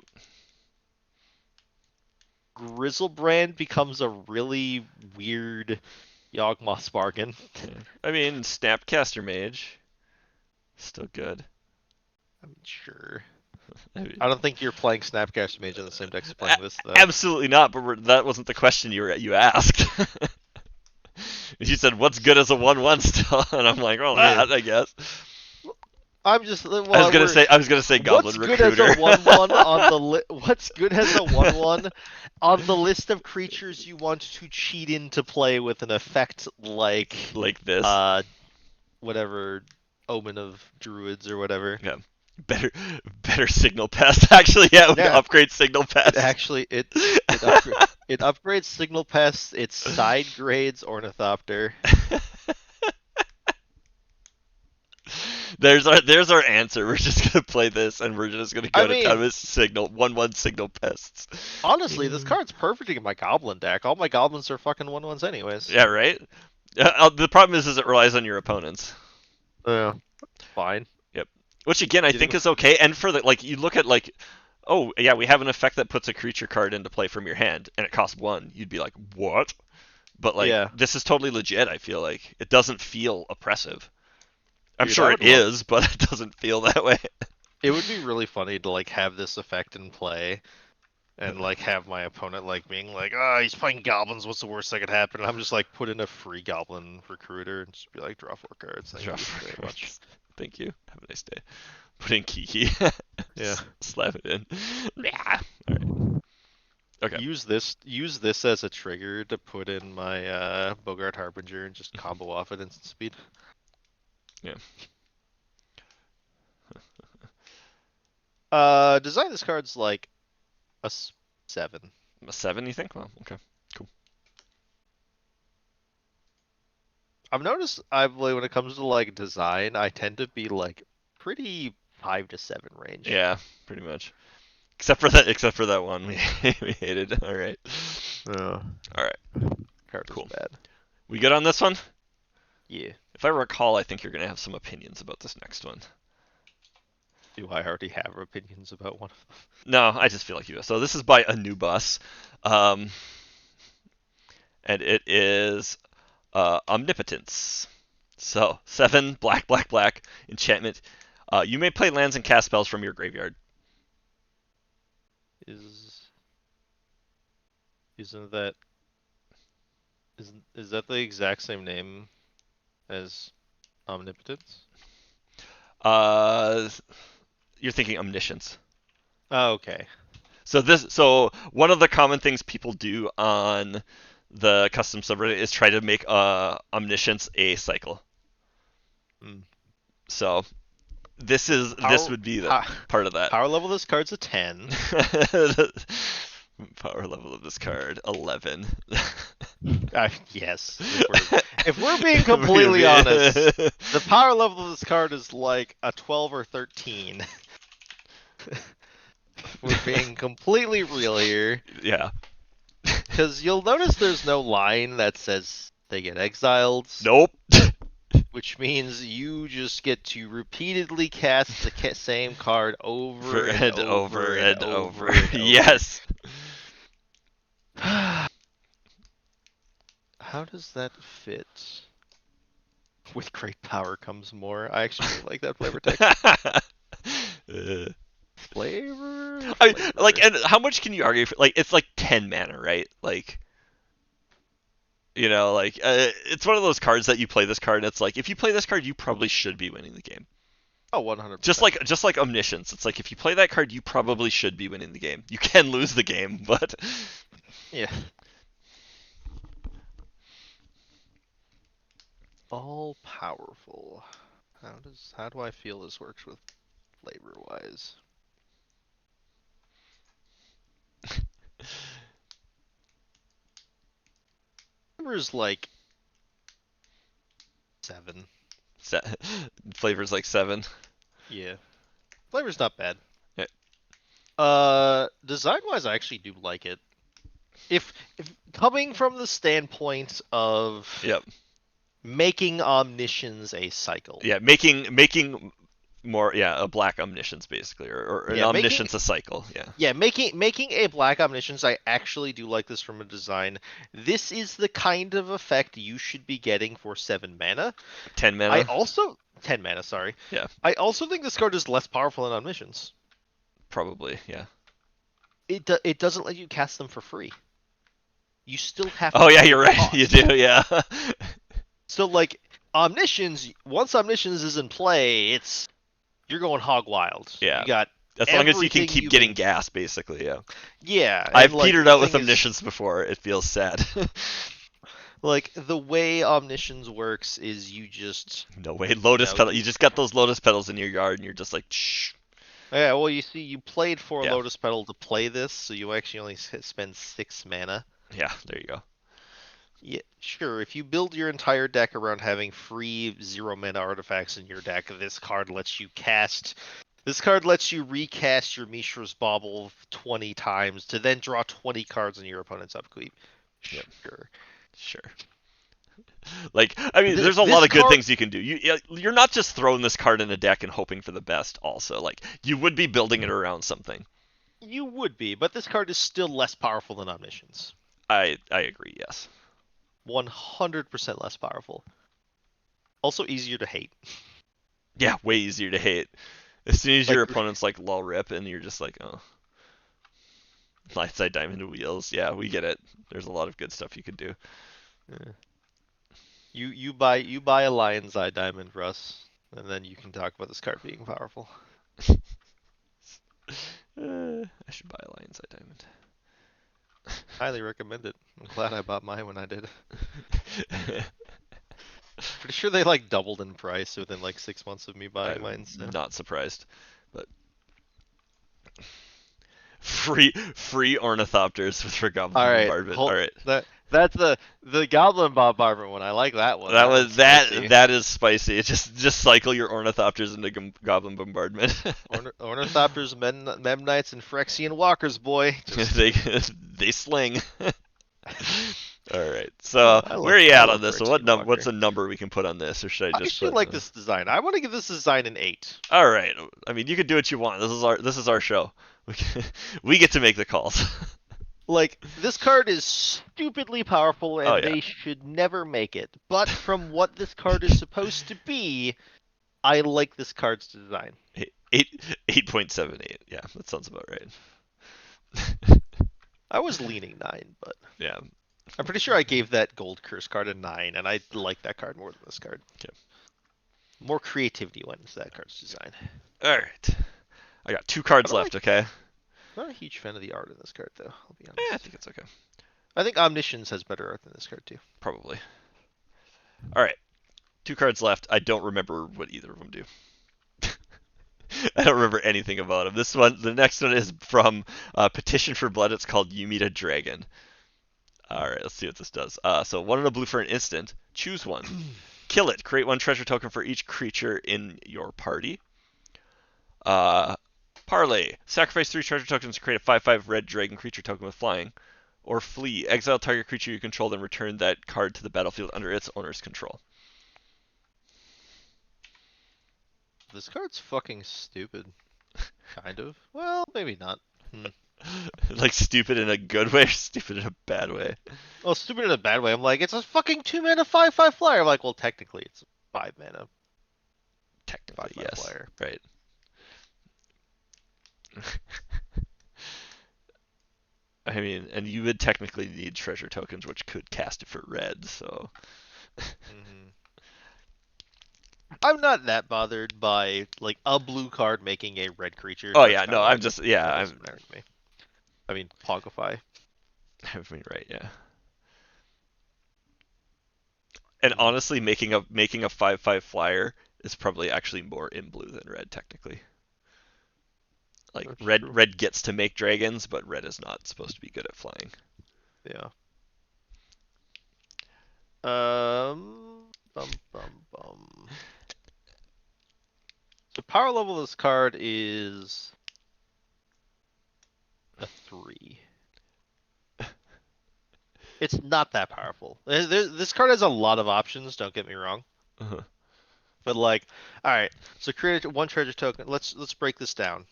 B: Grizzlebrand becomes a really weird Yawgmoth's bargain.
A: Yeah. I mean, Snapcaster Mage, still good.
B: I mean, sure.
A: I mean,
B: I don't think you're playing Snapcaster Mage in the same deck as playing this, though.
A: absolutely not. But that wasn't the question you asked. You said, "What's good as a 1/1 still?" And I'm like, "Well,
B: Yeah.
A: that I guess."
B: I'm just well,
A: I was gonna say
B: what's
A: Goblin
B: good as a
A: Recruiter.
B: 1/1 on the what's good as a 1/1 on the list of creatures you want to cheat into play with an effect like
A: Like this.
B: Whatever Omen of Druids or whatever.
A: Yeah. Better better Signal Pest. Actually, yeah, we
B: Yeah.
A: upgrade Signal Pest.
B: It upgrades Signal Pest, it side grades Ornithopter.
A: There's our answer. We're just gonna play this, and we're just gonna go to town with Signal 1/1 Signal Pests.
B: Honestly, this card's perfect in my Goblin deck. All my Goblins are fucking 1/1s anyways.
A: Yeah, right. The problem is it relies on your opponents.
B: Yeah, fine.
A: Yep. Which again, I think is okay. And for the you look at oh yeah, we have an effect that puts a creature card into play from your hand, and it costs 1. You'd be like, what? But
B: Yeah.
A: this is totally legit. I feel like it doesn't feel oppressive. I'm
B: Dude,
A: sure it is, but it doesn't feel that way.
B: It would be really funny to have this effect in play and have my opponent being like, oh, he's playing goblins, what's the worst that could happen? And I'm just put in a free goblin recruiter and just be like, draw 4 cards. Thank you very much.
A: Thank you. Have a nice day. Put in Kiki.
B: Yeah.
A: Slap it in. Yeah. All right. Okay.
B: Use this as a trigger to put in my Bogart Harbinger and just combo off at instant speed.
A: Yeah.
B: Design this card's like a 7.
A: A 7, you think? Well, okay. Cool.
B: I've noticed when it comes to design, I tend to be pretty 5 to 7 range.
A: Yeah, pretty much. Except for that one we hated. All right.
B: All
A: right.
B: Card
A: cool.
B: Bad.
A: We good on this one?
B: Yeah.
A: If I recall, I think you're gonna have some opinions about this next one.
B: Do I already have opinions about one of them?
A: No, I just feel like you do. So this is by Anubis, and it is Omnipotence. So 7 black enchantment. You may play lands and cast spells from your graveyard.
B: Isn't that is that the exact same name as Omnipotence?
A: You're thinking Omniscience.
B: Oh, okay.
A: So one of the common things people do on the custom subreddit is try to make Omniscience a cycle.
B: Mm.
A: So this would be the part of that.
B: Power level of this card's a 10.
A: Power level of this card 11.
B: Yes. If we're being completely honest, the power level of this card is like a 12 or 13. We're being completely real here.
A: Yeah.
B: Because you'll notice there's no line that says they get exiled.
A: Nope.
B: Which means you just get to repeatedly cast the same card over and over and over.
A: Yes.
B: How does that fit? With great power comes more. I actually really like that flavor text. Flavor.
A: Like, and how much can you argue for? Like, it's like 10 mana, right? Like, it's one of those cards that you play this card, and it's like, if you play this card, you probably should be winning the game.
B: Oh, 100%.
A: Just like Omniscience. It's like, if you play that card, you probably should be winning the game. You can lose the game, but
B: yeah. All powerful. How do I feel this works with flavor wise? Flavor's like 7.
A: Flavor's like 7.
B: Yeah. Flavor's not bad.
A: Yeah.
B: Design wise, I actually do like it. If coming from the standpoint of
A: Yep.
B: making Omniscience a cycle.
A: Yeah, making more, a black Omniscience basically, or an Omniscience a cycle.
B: Yeah, making a black Omniscience, I actually do like this from a design. This is the kind of effect you should be getting for 7 mana.
A: 10 mana.
B: 10 mana, sorry.
A: Yeah.
B: I also think this card is less powerful than Omniscience.
A: Probably, yeah.
B: It doesn't let you cast them for free. You still have to.
A: Oh yeah, you're right. Cost. You do, yeah.
B: So like Omniscience, once Omniscience is in play, you're going hog wild.
A: Yeah.
B: You got
A: as long as you can keep getting gas, basically, yeah.
B: Yeah.
A: I've petered out with Omniscience before. It feels sad.
B: Like the way Omniscience works is you just
A: no way Lotus Petal. You just got those Lotus Petals in your yard, and you're just like, shh.
B: Yeah, well, you see, you played for a Lotus Petal to play this, so you actually only spend 6 mana.
A: Yeah, there you go.
B: Yeah, sure. If you build your entire deck around having free 0 mana artifacts in your deck, this card lets you cast. This card lets you recast your Mishra's Bauble 20 times to then draw 20 cards in your opponent's upkeep.
A: Yep.
B: Sure.
A: Like, I mean, there's a lot of good things you can do. You're not just throwing this card in a deck and hoping for the best. Also, like, you would be building it around something.
B: You would be, but this card is still less powerful than Omniscience.
A: I agree. Yes.
B: 100% less powerful. Also easier to hate.
A: Yeah, way easier to hate. As soon as your opponent's like lull rip, and you're just like, oh, Lightside Diamond Wheels. Yeah, we get it. There's a lot of good stuff you could do.
B: Yeah. You buy a Lion's Eye Diamond, Russ, and then you can talk about this card being powerful.
A: I should buy a Lion's Eye Diamond.
B: Highly recommend it. I'm glad I bought mine when I did. Pretty sure they like doubled in price within like 6 months of me buying mine. So.
A: Not surprised, but free Ornithopters with Goblin Bombardment. All right.
B: That's the Goblin Bombardment one. I like that one.
A: That is spicy. It just cycle your Ornithopters into Goblin Bombardment.
B: Ornithopters, Memnites, and Phyrexian Walkers, boy.
A: They sling. All right. So where are you at on this? What's a number we can put on this, or should I just?
B: I actually like this design. I want to give this design an 8.
A: All right. I mean, you can do what you want. This is our show. We get to make the calls.
B: Like, this card is stupidly powerful, and they should never make it. But from what this card is supposed to be, I like this card's design.
A: 8.78. Yeah, that sounds about right.
B: I was leaning 9, but
A: yeah,
B: I'm pretty sure I gave that Gold Curse card a 9, and I like that card more than this card.
A: Okay.
B: More creativity went into that card's design.
A: All right, I got 2 cards left. Okay.
B: I'm not a huge fan of the art in this card, though. I'll be honest.
A: I think it's okay.
B: I think Omniscience has better art than this card, too.
A: Probably. All right. 2 cards left. I don't remember what either of them do. I don't remember anything about him. This one, the next one is from Petition for Blood. It's called You Meet a Dragon. All right, let's see what this does. So 1 and a blue for an instant. Choose one. Kill it. Create 1 treasure token for each creature in your party. Uh, Parlay. Sacrifice 3 treasure tokens to create a 5/5 red dragon creature token with flying. Or flee. Exile target creature you control, then return that card to the battlefield under its owner's control.
B: This card's fucking stupid. Kind of. Well, maybe not.
A: Like stupid in a good way or stupid in a bad way?
B: Well, stupid in a bad way. I'm like, it's a fucking 2-mana 5/5 flyer. I'm like, well, technically, it's a 5-mana
A: Technically,
B: 5/5
A: yes.
B: flyer.
A: Right. I mean, and you would technically need treasure tokens, which could cast it for red, so.
B: I'm not that bothered by like a blue card making a red creature.
A: Oh
B: That's
A: yeah,
B: kinda
A: no,
B: like
A: I'm just yeah,
B: that
A: I'm.
B: doesn't matter to me. I mean, Pogify.
A: I mean, right, yeah. And honestly, making a 5/5 flyer is probably actually more in blue than red, technically. Like
B: That's
A: red
B: true.
A: red gets to make dragons, but red is not supposed to be good at flying.
B: Yeah. Bum bum bum. The power level of this card is a 3. It's not that powerful. This card has a lot of options, don't get me wrong.
A: Uh-huh.
B: But like, all right, so create 1 treasure token. Let's break this down,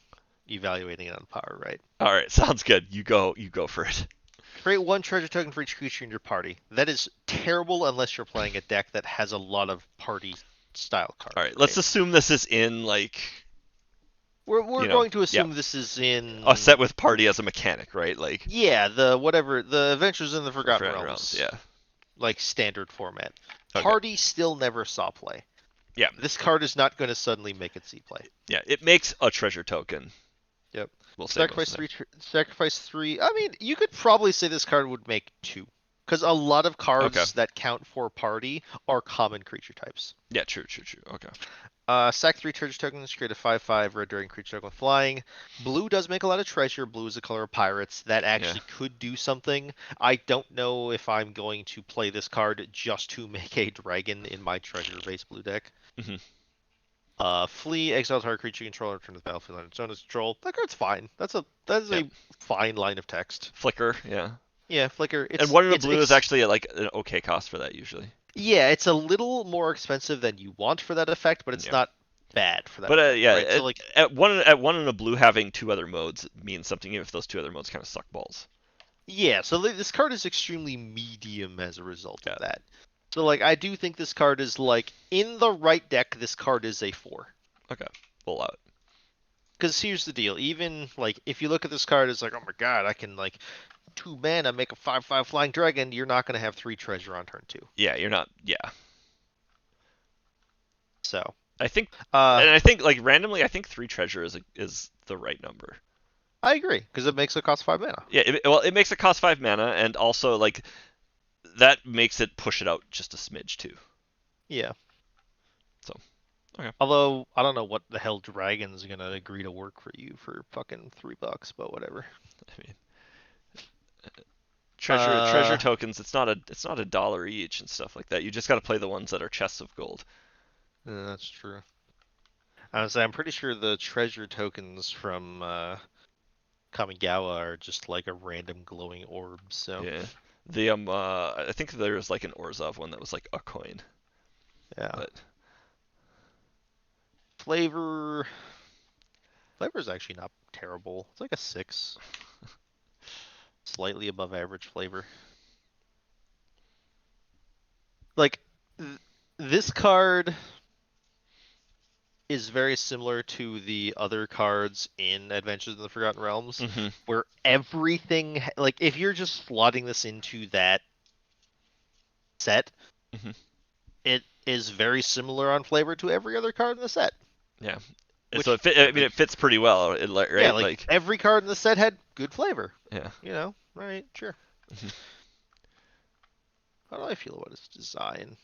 B: evaluating it on power, right?
A: All right, sounds good. You go for it.
B: Create 1 treasure token for each creature in your party. That is terrible unless you're playing a deck that has a lot of party style cards.
A: All right, let's assume this is in like
B: We're
A: you know,
B: going to
A: yeah,
B: assume this is in
A: a set with party as a mechanic, right? Like
B: yeah, the Adventures in the Forgotten Realms,
A: yeah.
B: like standard format.
A: Okay.
B: Party still never saw play.
A: Yeah.
B: This card is not going to suddenly make it see play.
A: Yeah, it makes a treasure token.
B: Yep.
A: We'll
B: Sacrifice 3. Sacrifice 3. I mean, you could probably say this card would make 2, because a lot of cards that count for party are common creature types.
A: Yeah, true. Okay.
B: Sack 3 treasure tokens, create a 5/5 red dragon creature token with flying. Blue does make a lot of treasure. Blue is the color of pirates. That actually could do something. I don't know if I'm going to play this card just to make a dragon in my treasure-based blue deck. Flee, exile target creature you control, return to the battlefield on its own as control. That card's fine. That is a fine line of text.
A: Flicker, yeah.
B: Yeah, Flicker.
A: And 1 and a blue is actually like an okay cost for that usually.
B: Yeah, it's a little more expensive than you want for that effect, but it's not bad for that.
A: But
B: effect,
A: yeah,
B: right? So like
A: at 1 and a blue having 2 other modes means something, even if those 2 other modes kind of suck balls.
B: Yeah, so this card is extremely medium as a result of that. So like I do think this card is like in the right deck. This card is a 4.
A: Okay, we'll allow it.
B: Because here's the deal: even like if you look at this card, it's like, oh my god, I can like 2 mana make a 5/5 flying dragon. You're not gonna have 3 treasure on turn 2.
A: Yeah, you're not. Yeah.
B: So
A: I think, and I think like randomly, I think 3 treasure is the right number.
B: I agree, because it makes it cost 5 mana.
A: Yeah, it makes it cost 5 mana, and also like that makes it push it out just a smidge too.
B: Yeah.
A: So, okay.
B: Although I don't know what the hell dragon's gonna agree to work for you for fucking $3, but whatever.
A: I mean, treasure tokens. It's not a dollar each and stuff like that. You just got to play the ones that are chests of gold.
B: Yeah, that's true. I'm pretty sure the treasure tokens from Kamigawa are just like a random glowing orb. So
A: yeah, the I think there's like an Orzhov one that was like a coin.
B: Yeah.
A: But
B: flavor is actually not terrible. It's like a 6. Slightly above average flavor. Like this card is very similar to the other cards in Adventures in the Forgotten Realms, where everything, like, if you're just slotting this into that set, it is very similar on flavor to every other card in the set.
A: Yeah. So it fits pretty well, right?
B: Yeah, like every card in the set had good flavor.
A: Yeah.
B: You know, right? Sure. How do I feel about its design?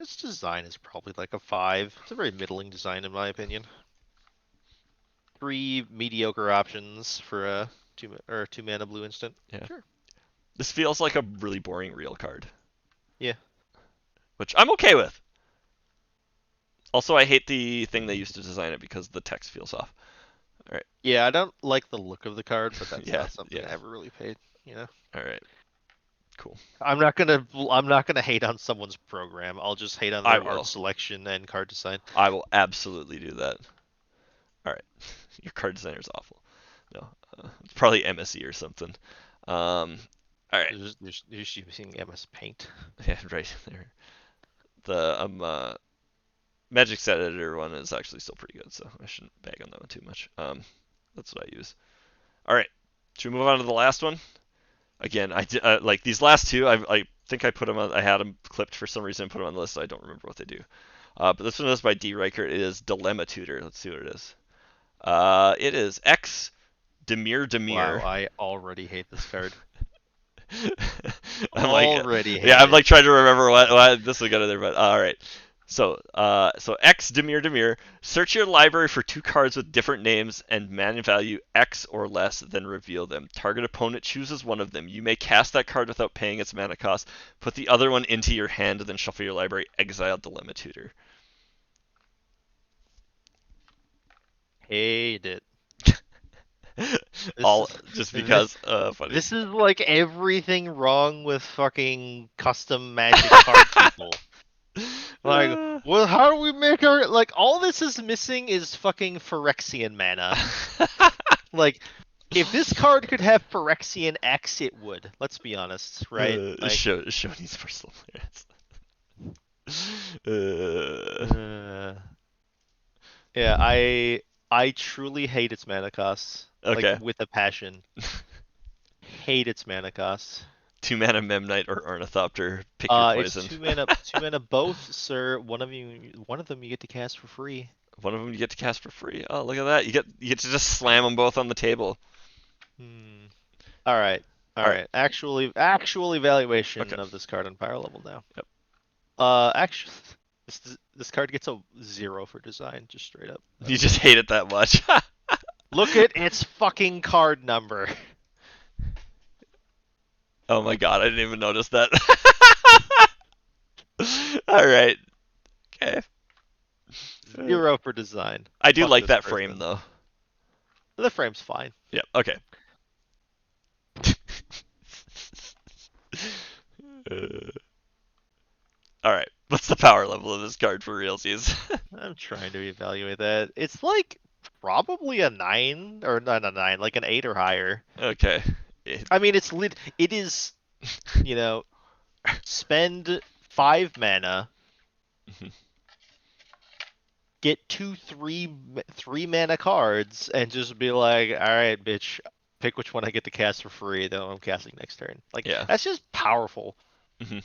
B: Its design is probably like a 5. It's a very middling design in my opinion. 3 mediocre options for a 2 mana blue instant.
A: Yeah.
B: Sure.
A: This feels like a really boring real card.
B: Yeah.
A: Which I'm okay with. Also, I hate the thing they used to design it because the text feels off. All right.
B: Yeah, I don't like the look of the card, but that's
A: Yeah,
B: not something
A: yeah.
B: I ever really paid. You know.
A: All right. Cool.
B: I'm not gonna hate on someone's program. I'll just hate on
A: I
B: their art
A: will.
B: selection and card design.
A: I will absolutely do that. All right. Your card designer's awful. No, it's probably MSE or something. All right.
B: There's using MS Paint.
A: Yeah, right there. The Magic Set Editor one is actually still pretty good, so I shouldn't bag on that one too much. That's what I use. All right. Should we move on to the last one? Again, I did like these last two. I think I put them on. I had them clipped for some reason. Put them on the list. So I don't remember what they do. But this one is by D. Riker. It is Dilemma Tutor. Let's see what it is. It is X Demir Demir.
B: Wow, I already hate this card.
A: I'm like,
B: already hate
A: yeah, I'm
B: it.
A: like trying to remember what this will get in there, but all right. So X Demir Demir. Search your library for 2 cards with different names and mana value X or less, then reveal them. Target opponent chooses one of them. You may cast that card without paying its mana cost. Put the other one into your hand, then shuffle your library. Exile Dilemma Tutor.
B: Hate it.
A: All just because funny.
B: This is like everything wrong with fucking custom Magic card people. Like, well, how do we make our like all this is missing is fucking Phyrexian mana. Like, if this card could have Phyrexian X, it would. Let's be honest, right? Like,
A: show needs personal
B: uh, yeah, I truly hate its mana costs.
A: Okay.
B: Like, with a passion. Hate its mana costs.
A: 2 mana Memnite or Ornithopter. Pick your poison.
B: It's 2 mana both, sir. One of them you get to cast for free.
A: One of them you get to cast for free. Oh, look at that! You get to just slam them both on the table.
B: All right. Actual evaluation
A: Okay.
B: of this card on power level now.
A: Yep.
B: Actually, this card gets a 0 for design, just straight up.
A: You just hate it that much.
B: Look at its fucking card number.
A: Oh my god, I didn't even notice that. All right. Okay.
B: 0 for design.
A: I do
B: Fuck
A: like
B: this
A: that
B: person.
A: frame though.
B: The frame's fine.
A: Yeah. Okay. All right. What's the power level of this card for realsies?
B: I'm trying to evaluate that. It's like probably a 9 or not a 9, like an 8 or higher.
A: Okay.
B: I mean, it is, you know, spend 5 mana, get 2 3 mana cards, and just be like, all right, bitch, pick which one I get to cast for free. Then I'm casting next turn. Like,
A: Yeah.
B: that's just powerful.
A: Mhm.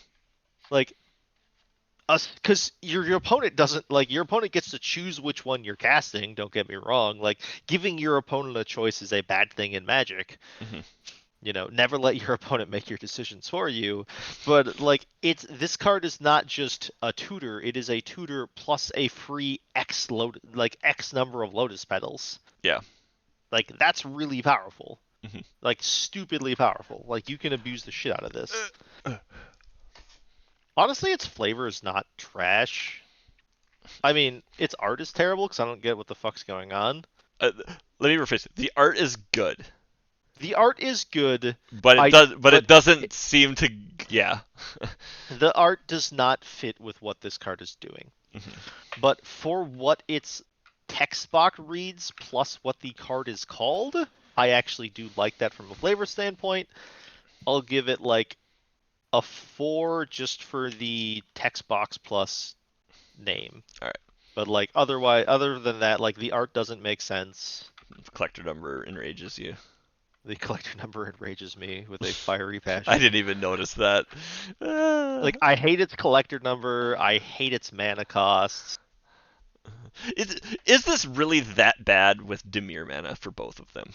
B: Like, because your opponent doesn't like your opponent gets to choose which one you're casting. Don't get me wrong. Like, giving your opponent a choice is a bad thing in Magic.
A: Mhm.
B: You know, never let your opponent make your decisions for you. But like, this card is not just a tutor; it is a tutor plus a free X number of Lotus Petals.
A: Yeah.
B: Like, that's really powerful.
A: Mhm.
B: Like, stupidly powerful. Like, you can abuse the shit out of this. Honestly, its flavor is not trash. I mean, its art is terrible because I don't get what the fuck's going on.
A: Let me rephrase it. The art is good.
B: The art is good,
A: but it doesn't seem to. Yeah.
B: The art does not fit with what this card is doing.
A: Mm-hmm.
B: But for what its text box reads plus what the card is called, I actually do like that from a flavor standpoint. I'll give it like a 4 just for the text box plus name.
A: All right.
B: But like other than that, like, the art doesn't make sense.
A: The collector number enrages you.
B: The collector number enrages me with a fiery passion.
A: I didn't even notice that.
B: Like, I hate its collector number. I hate its mana costs.
A: Is this really that bad with Dimir mana for both of them?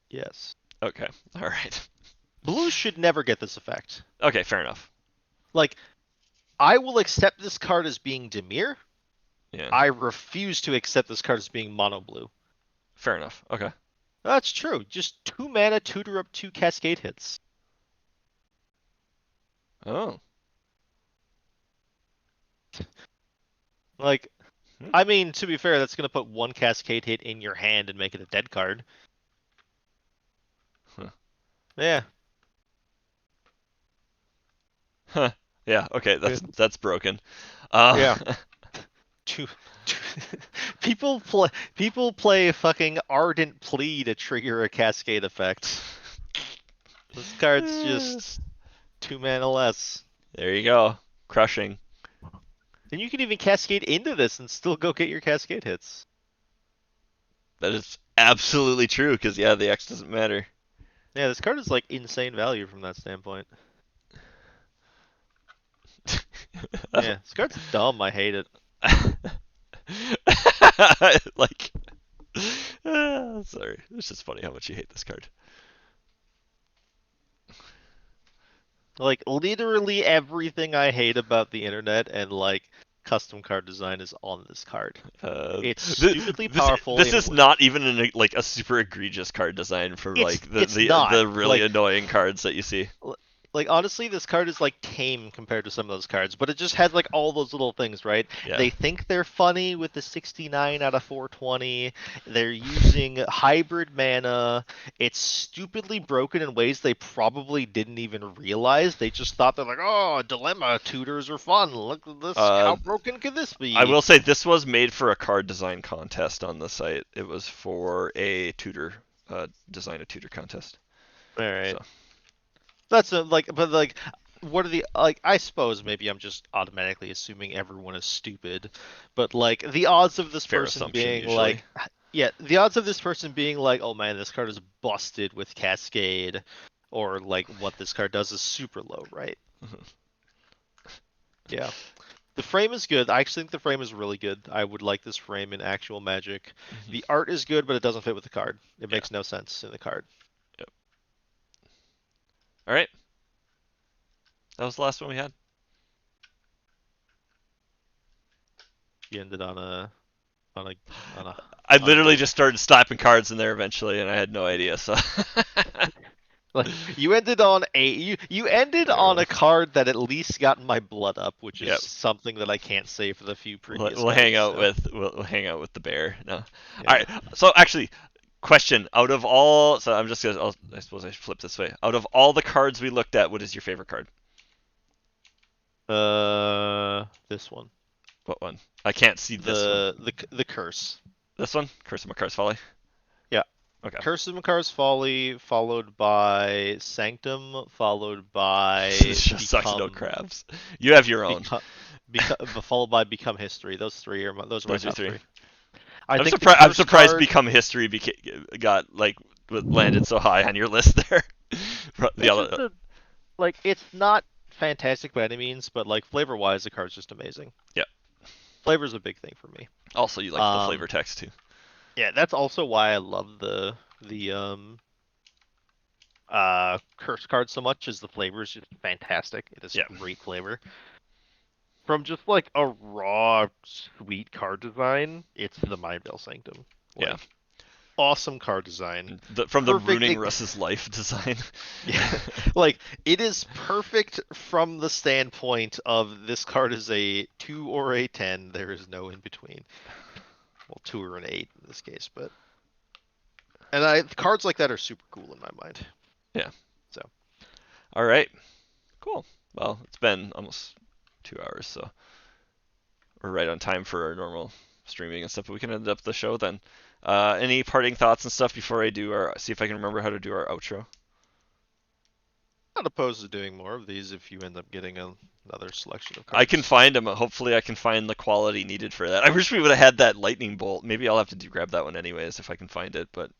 B: Yes.
A: Okay. All right.
B: Blue should never get this effect.
A: Okay, fair enough.
B: Like, I will accept this card as being Dimir.
A: Yeah.
B: I refuse to accept this card as being mono blue.
A: Fair enough. Okay.
B: That's true. Just 2 mana, tutor up 2 Cascade hits.
A: Oh.
B: Like,
A: Hmm.
B: I mean, to be fair, that's gonna put 1 Cascade hit in your hand and make it a dead card.
A: Huh.
B: Yeah.
A: Huh. Yeah. Okay.
B: Yeah.
A: That's broken.
B: Yeah. Two, two people play fucking Ardent Plea to trigger a Cascade effect. This card's just 2 mana less.
A: There you go. Crushing.
B: And you can even Cascade into this and still go get your Cascade hits.
A: That is absolutely true. Because yeah, the X doesn't matter.
B: Yeah, this card is like insane value from that standpoint. Yeah, this card's dumb. I hate it.
A: Like, sorry. It's just funny how much you hate this card.
B: Like literally everything I hate about the internet and like custom card design is on this card. It's stupidly powerful.
A: This is not even like a super egregious card design for
B: It's
A: like
B: it's not
A: the really annoying cards that you see.
B: like honestly, this card is like tame compared to some of those cards, but it just has like all those little things, right?
A: Yeah.
B: They think they're funny with the 69 out of 420. They're using hybrid mana. It's stupidly broken in ways they probably didn't even realize. They just thought they're like, oh, dilemma tutors are fun. Look at this. How broken could this be?
A: I will say this was made for a card design contest on the site. It was for a tutor, design a tutor contest.
B: All right.
A: So.
B: That's but like, what are the like? I suppose maybe I'm just automatically assuming everyone is stupid, but like the odds of this
A: Fair
B: person
A: assumption,
B: being
A: usually.
B: like, yeah, the odds of this person being like, oh man, this card is busted with Cascade, or like what this card does is super low, right? Yeah. The frame is good. I actually think the frame is really good. I would like this frame in actual Magic. The art is good, but it doesn't fit with the card. It makes no sense in the card.
A: Yep. All right. That was the last one we had.
B: You ended on a on a on a
A: I
B: on a
A: literally
B: note.
A: just started slapping cards in there eventually, and I had no idea. So.
B: Like you ended on you ended on a card that at least got my blood up, which is
A: Yep.
B: something that I can't say for the few previous.
A: We'll
B: cards,
A: hang out
B: so.
A: with we'll hang out with the bear. No.
B: Yeah.
A: All right. So actually, question: out of all, so I'm just gonna. I suppose I should flip this way. Out of all the cards we looked at, what is your favorite card?
B: This one.
A: What one? I can't see this one.
B: The curse.
A: This one? Curse of Makar's Folly?
B: Yeah.
A: Okay.
B: Curse of Makar's Folly, followed by Sanctum, followed by
A: This just sucks no crabs. You have your own.
B: Followed by Become History. Those are my top three.
A: I'm surprised Become History got like landed so high on your list there.
B: Like it's not fantastic by any means, but like flavor wise, the card's just amazing.
A: Yeah.
B: Flavor's a big thing for me.
A: Also, you like the flavor text too.
B: Yeah, that's also why I love the curse card so much. Is the flavor is just fantastic. It is great flavor. From just like a raw sweet card design, it's the Mindvale Sanctum. Like,
A: yeah.
B: Awesome card design.
A: From the Ruining Russ's Life design.
B: Yeah, like it is perfect from the standpoint of this card is a 2 or a 10. There is no in between. Well, 2 or an 8 in this case, but cards like that are super cool in my mind.
A: Yeah.
B: So.
A: All right. Cool. Well, it's been almost 2 hours, so we're right on time for our normal streaming and stuff. But we can end up the show then. Any parting thoughts and stuff before I see if I can remember how to do our outro?
B: Not opposed to doing more of these if you end up getting another selection of cards.
A: I can find them. Hopefully, I can find the quality needed for that. I wish we would have had that lightning bolt. Maybe I'll have to grab that one anyways if I can find it. But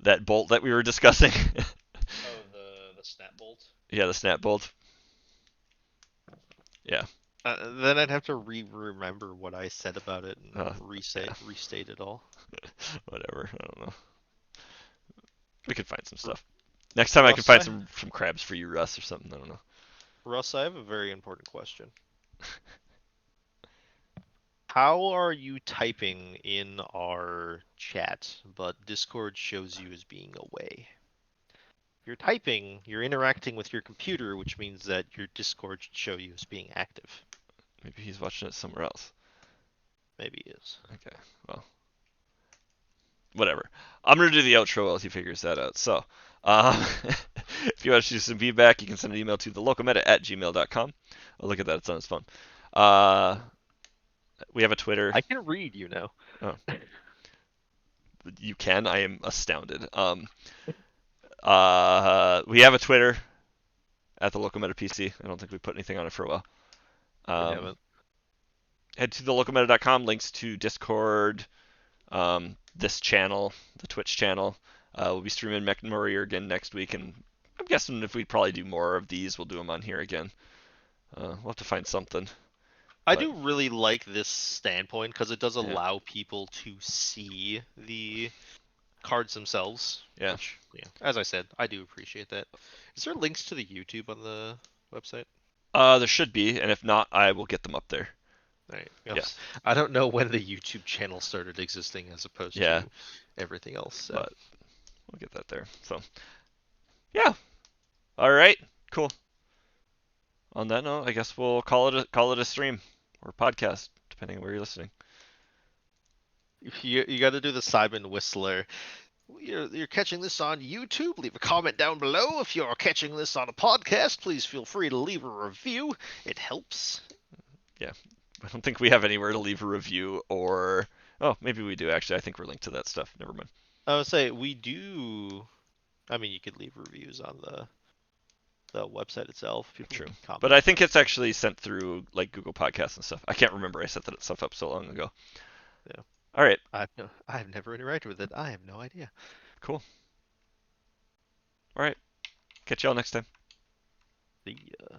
A: that bolt that we were discussing.
B: The snap bolt.
A: Yeah, the snap bolt. Yeah.
B: Then I'd have to remember what I said about it and restate it all.
A: Whatever. I don't know. We could find some stuff. Next time I can find some crabs for you, Russ, or something. I don't know.
B: Russ, I have a very important question. How are you typing in our chat, but Discord shows you as being away? If you're typing, you're interacting with your computer, which means that your Discord should show you as being active.
A: Maybe he's watching it somewhere else.
B: Maybe he is.
A: Okay, well, whatever. I'm gonna do the outro while he figures that out. So, if you want to do some feedback, you can send an email to thelocalmeta@gmail.com. Oh, look at that, it's on his phone. We have a Twitter.
B: I can read,
A: Oh, you can? I am astounded. We have a Twitter at the Local Meta PC. I don't think we put anything on it for a while.
B: We haven't.
A: Head to thelocalmeta.com. Links to Discord, this channel, the Twitch channel. We'll be streaming Mech and Warrior again next week, and I'm guessing if we probably do more of these, we'll do them on here again. We'll have to find something.
B: I do really like this standpoint because it does
A: Yeah.
B: allow people to see the cards themselves.
A: Yeah.
B: Which, as I said, I do appreciate that. Is there links to the YouTube on the website?
A: There should be, and if not, I will get them up there.
B: Right.
A: Yes.
B: I don't know when the YouTube channel started existing as opposed to everything else. So.
A: But we'll get that there. So, yeah. All right. Cool. On that note, I guess we'll call it a stream or podcast, depending on where you're listening.
B: You got to do the Simon Whistler. You're catching this on YouTube. Leave a comment down below. If you're catching this on a podcast, please feel free to leave a review. It helps.
A: Yeah. I don't think we have anywhere to leave a review or... Oh, maybe we do, actually. I think we're linked to that stuff. Never mind.
B: I would say we do... I mean, you could leave reviews on the website itself. People
A: True.
B: can comment.
A: But I think it's actually sent through like Google Podcasts and stuff. I can't remember. I set that stuff up so long ago.
B: Yeah.
A: All right.
B: I've never interacted with it. I have no idea.
A: Cool. All right. Catch y'all next time.
B: See ya.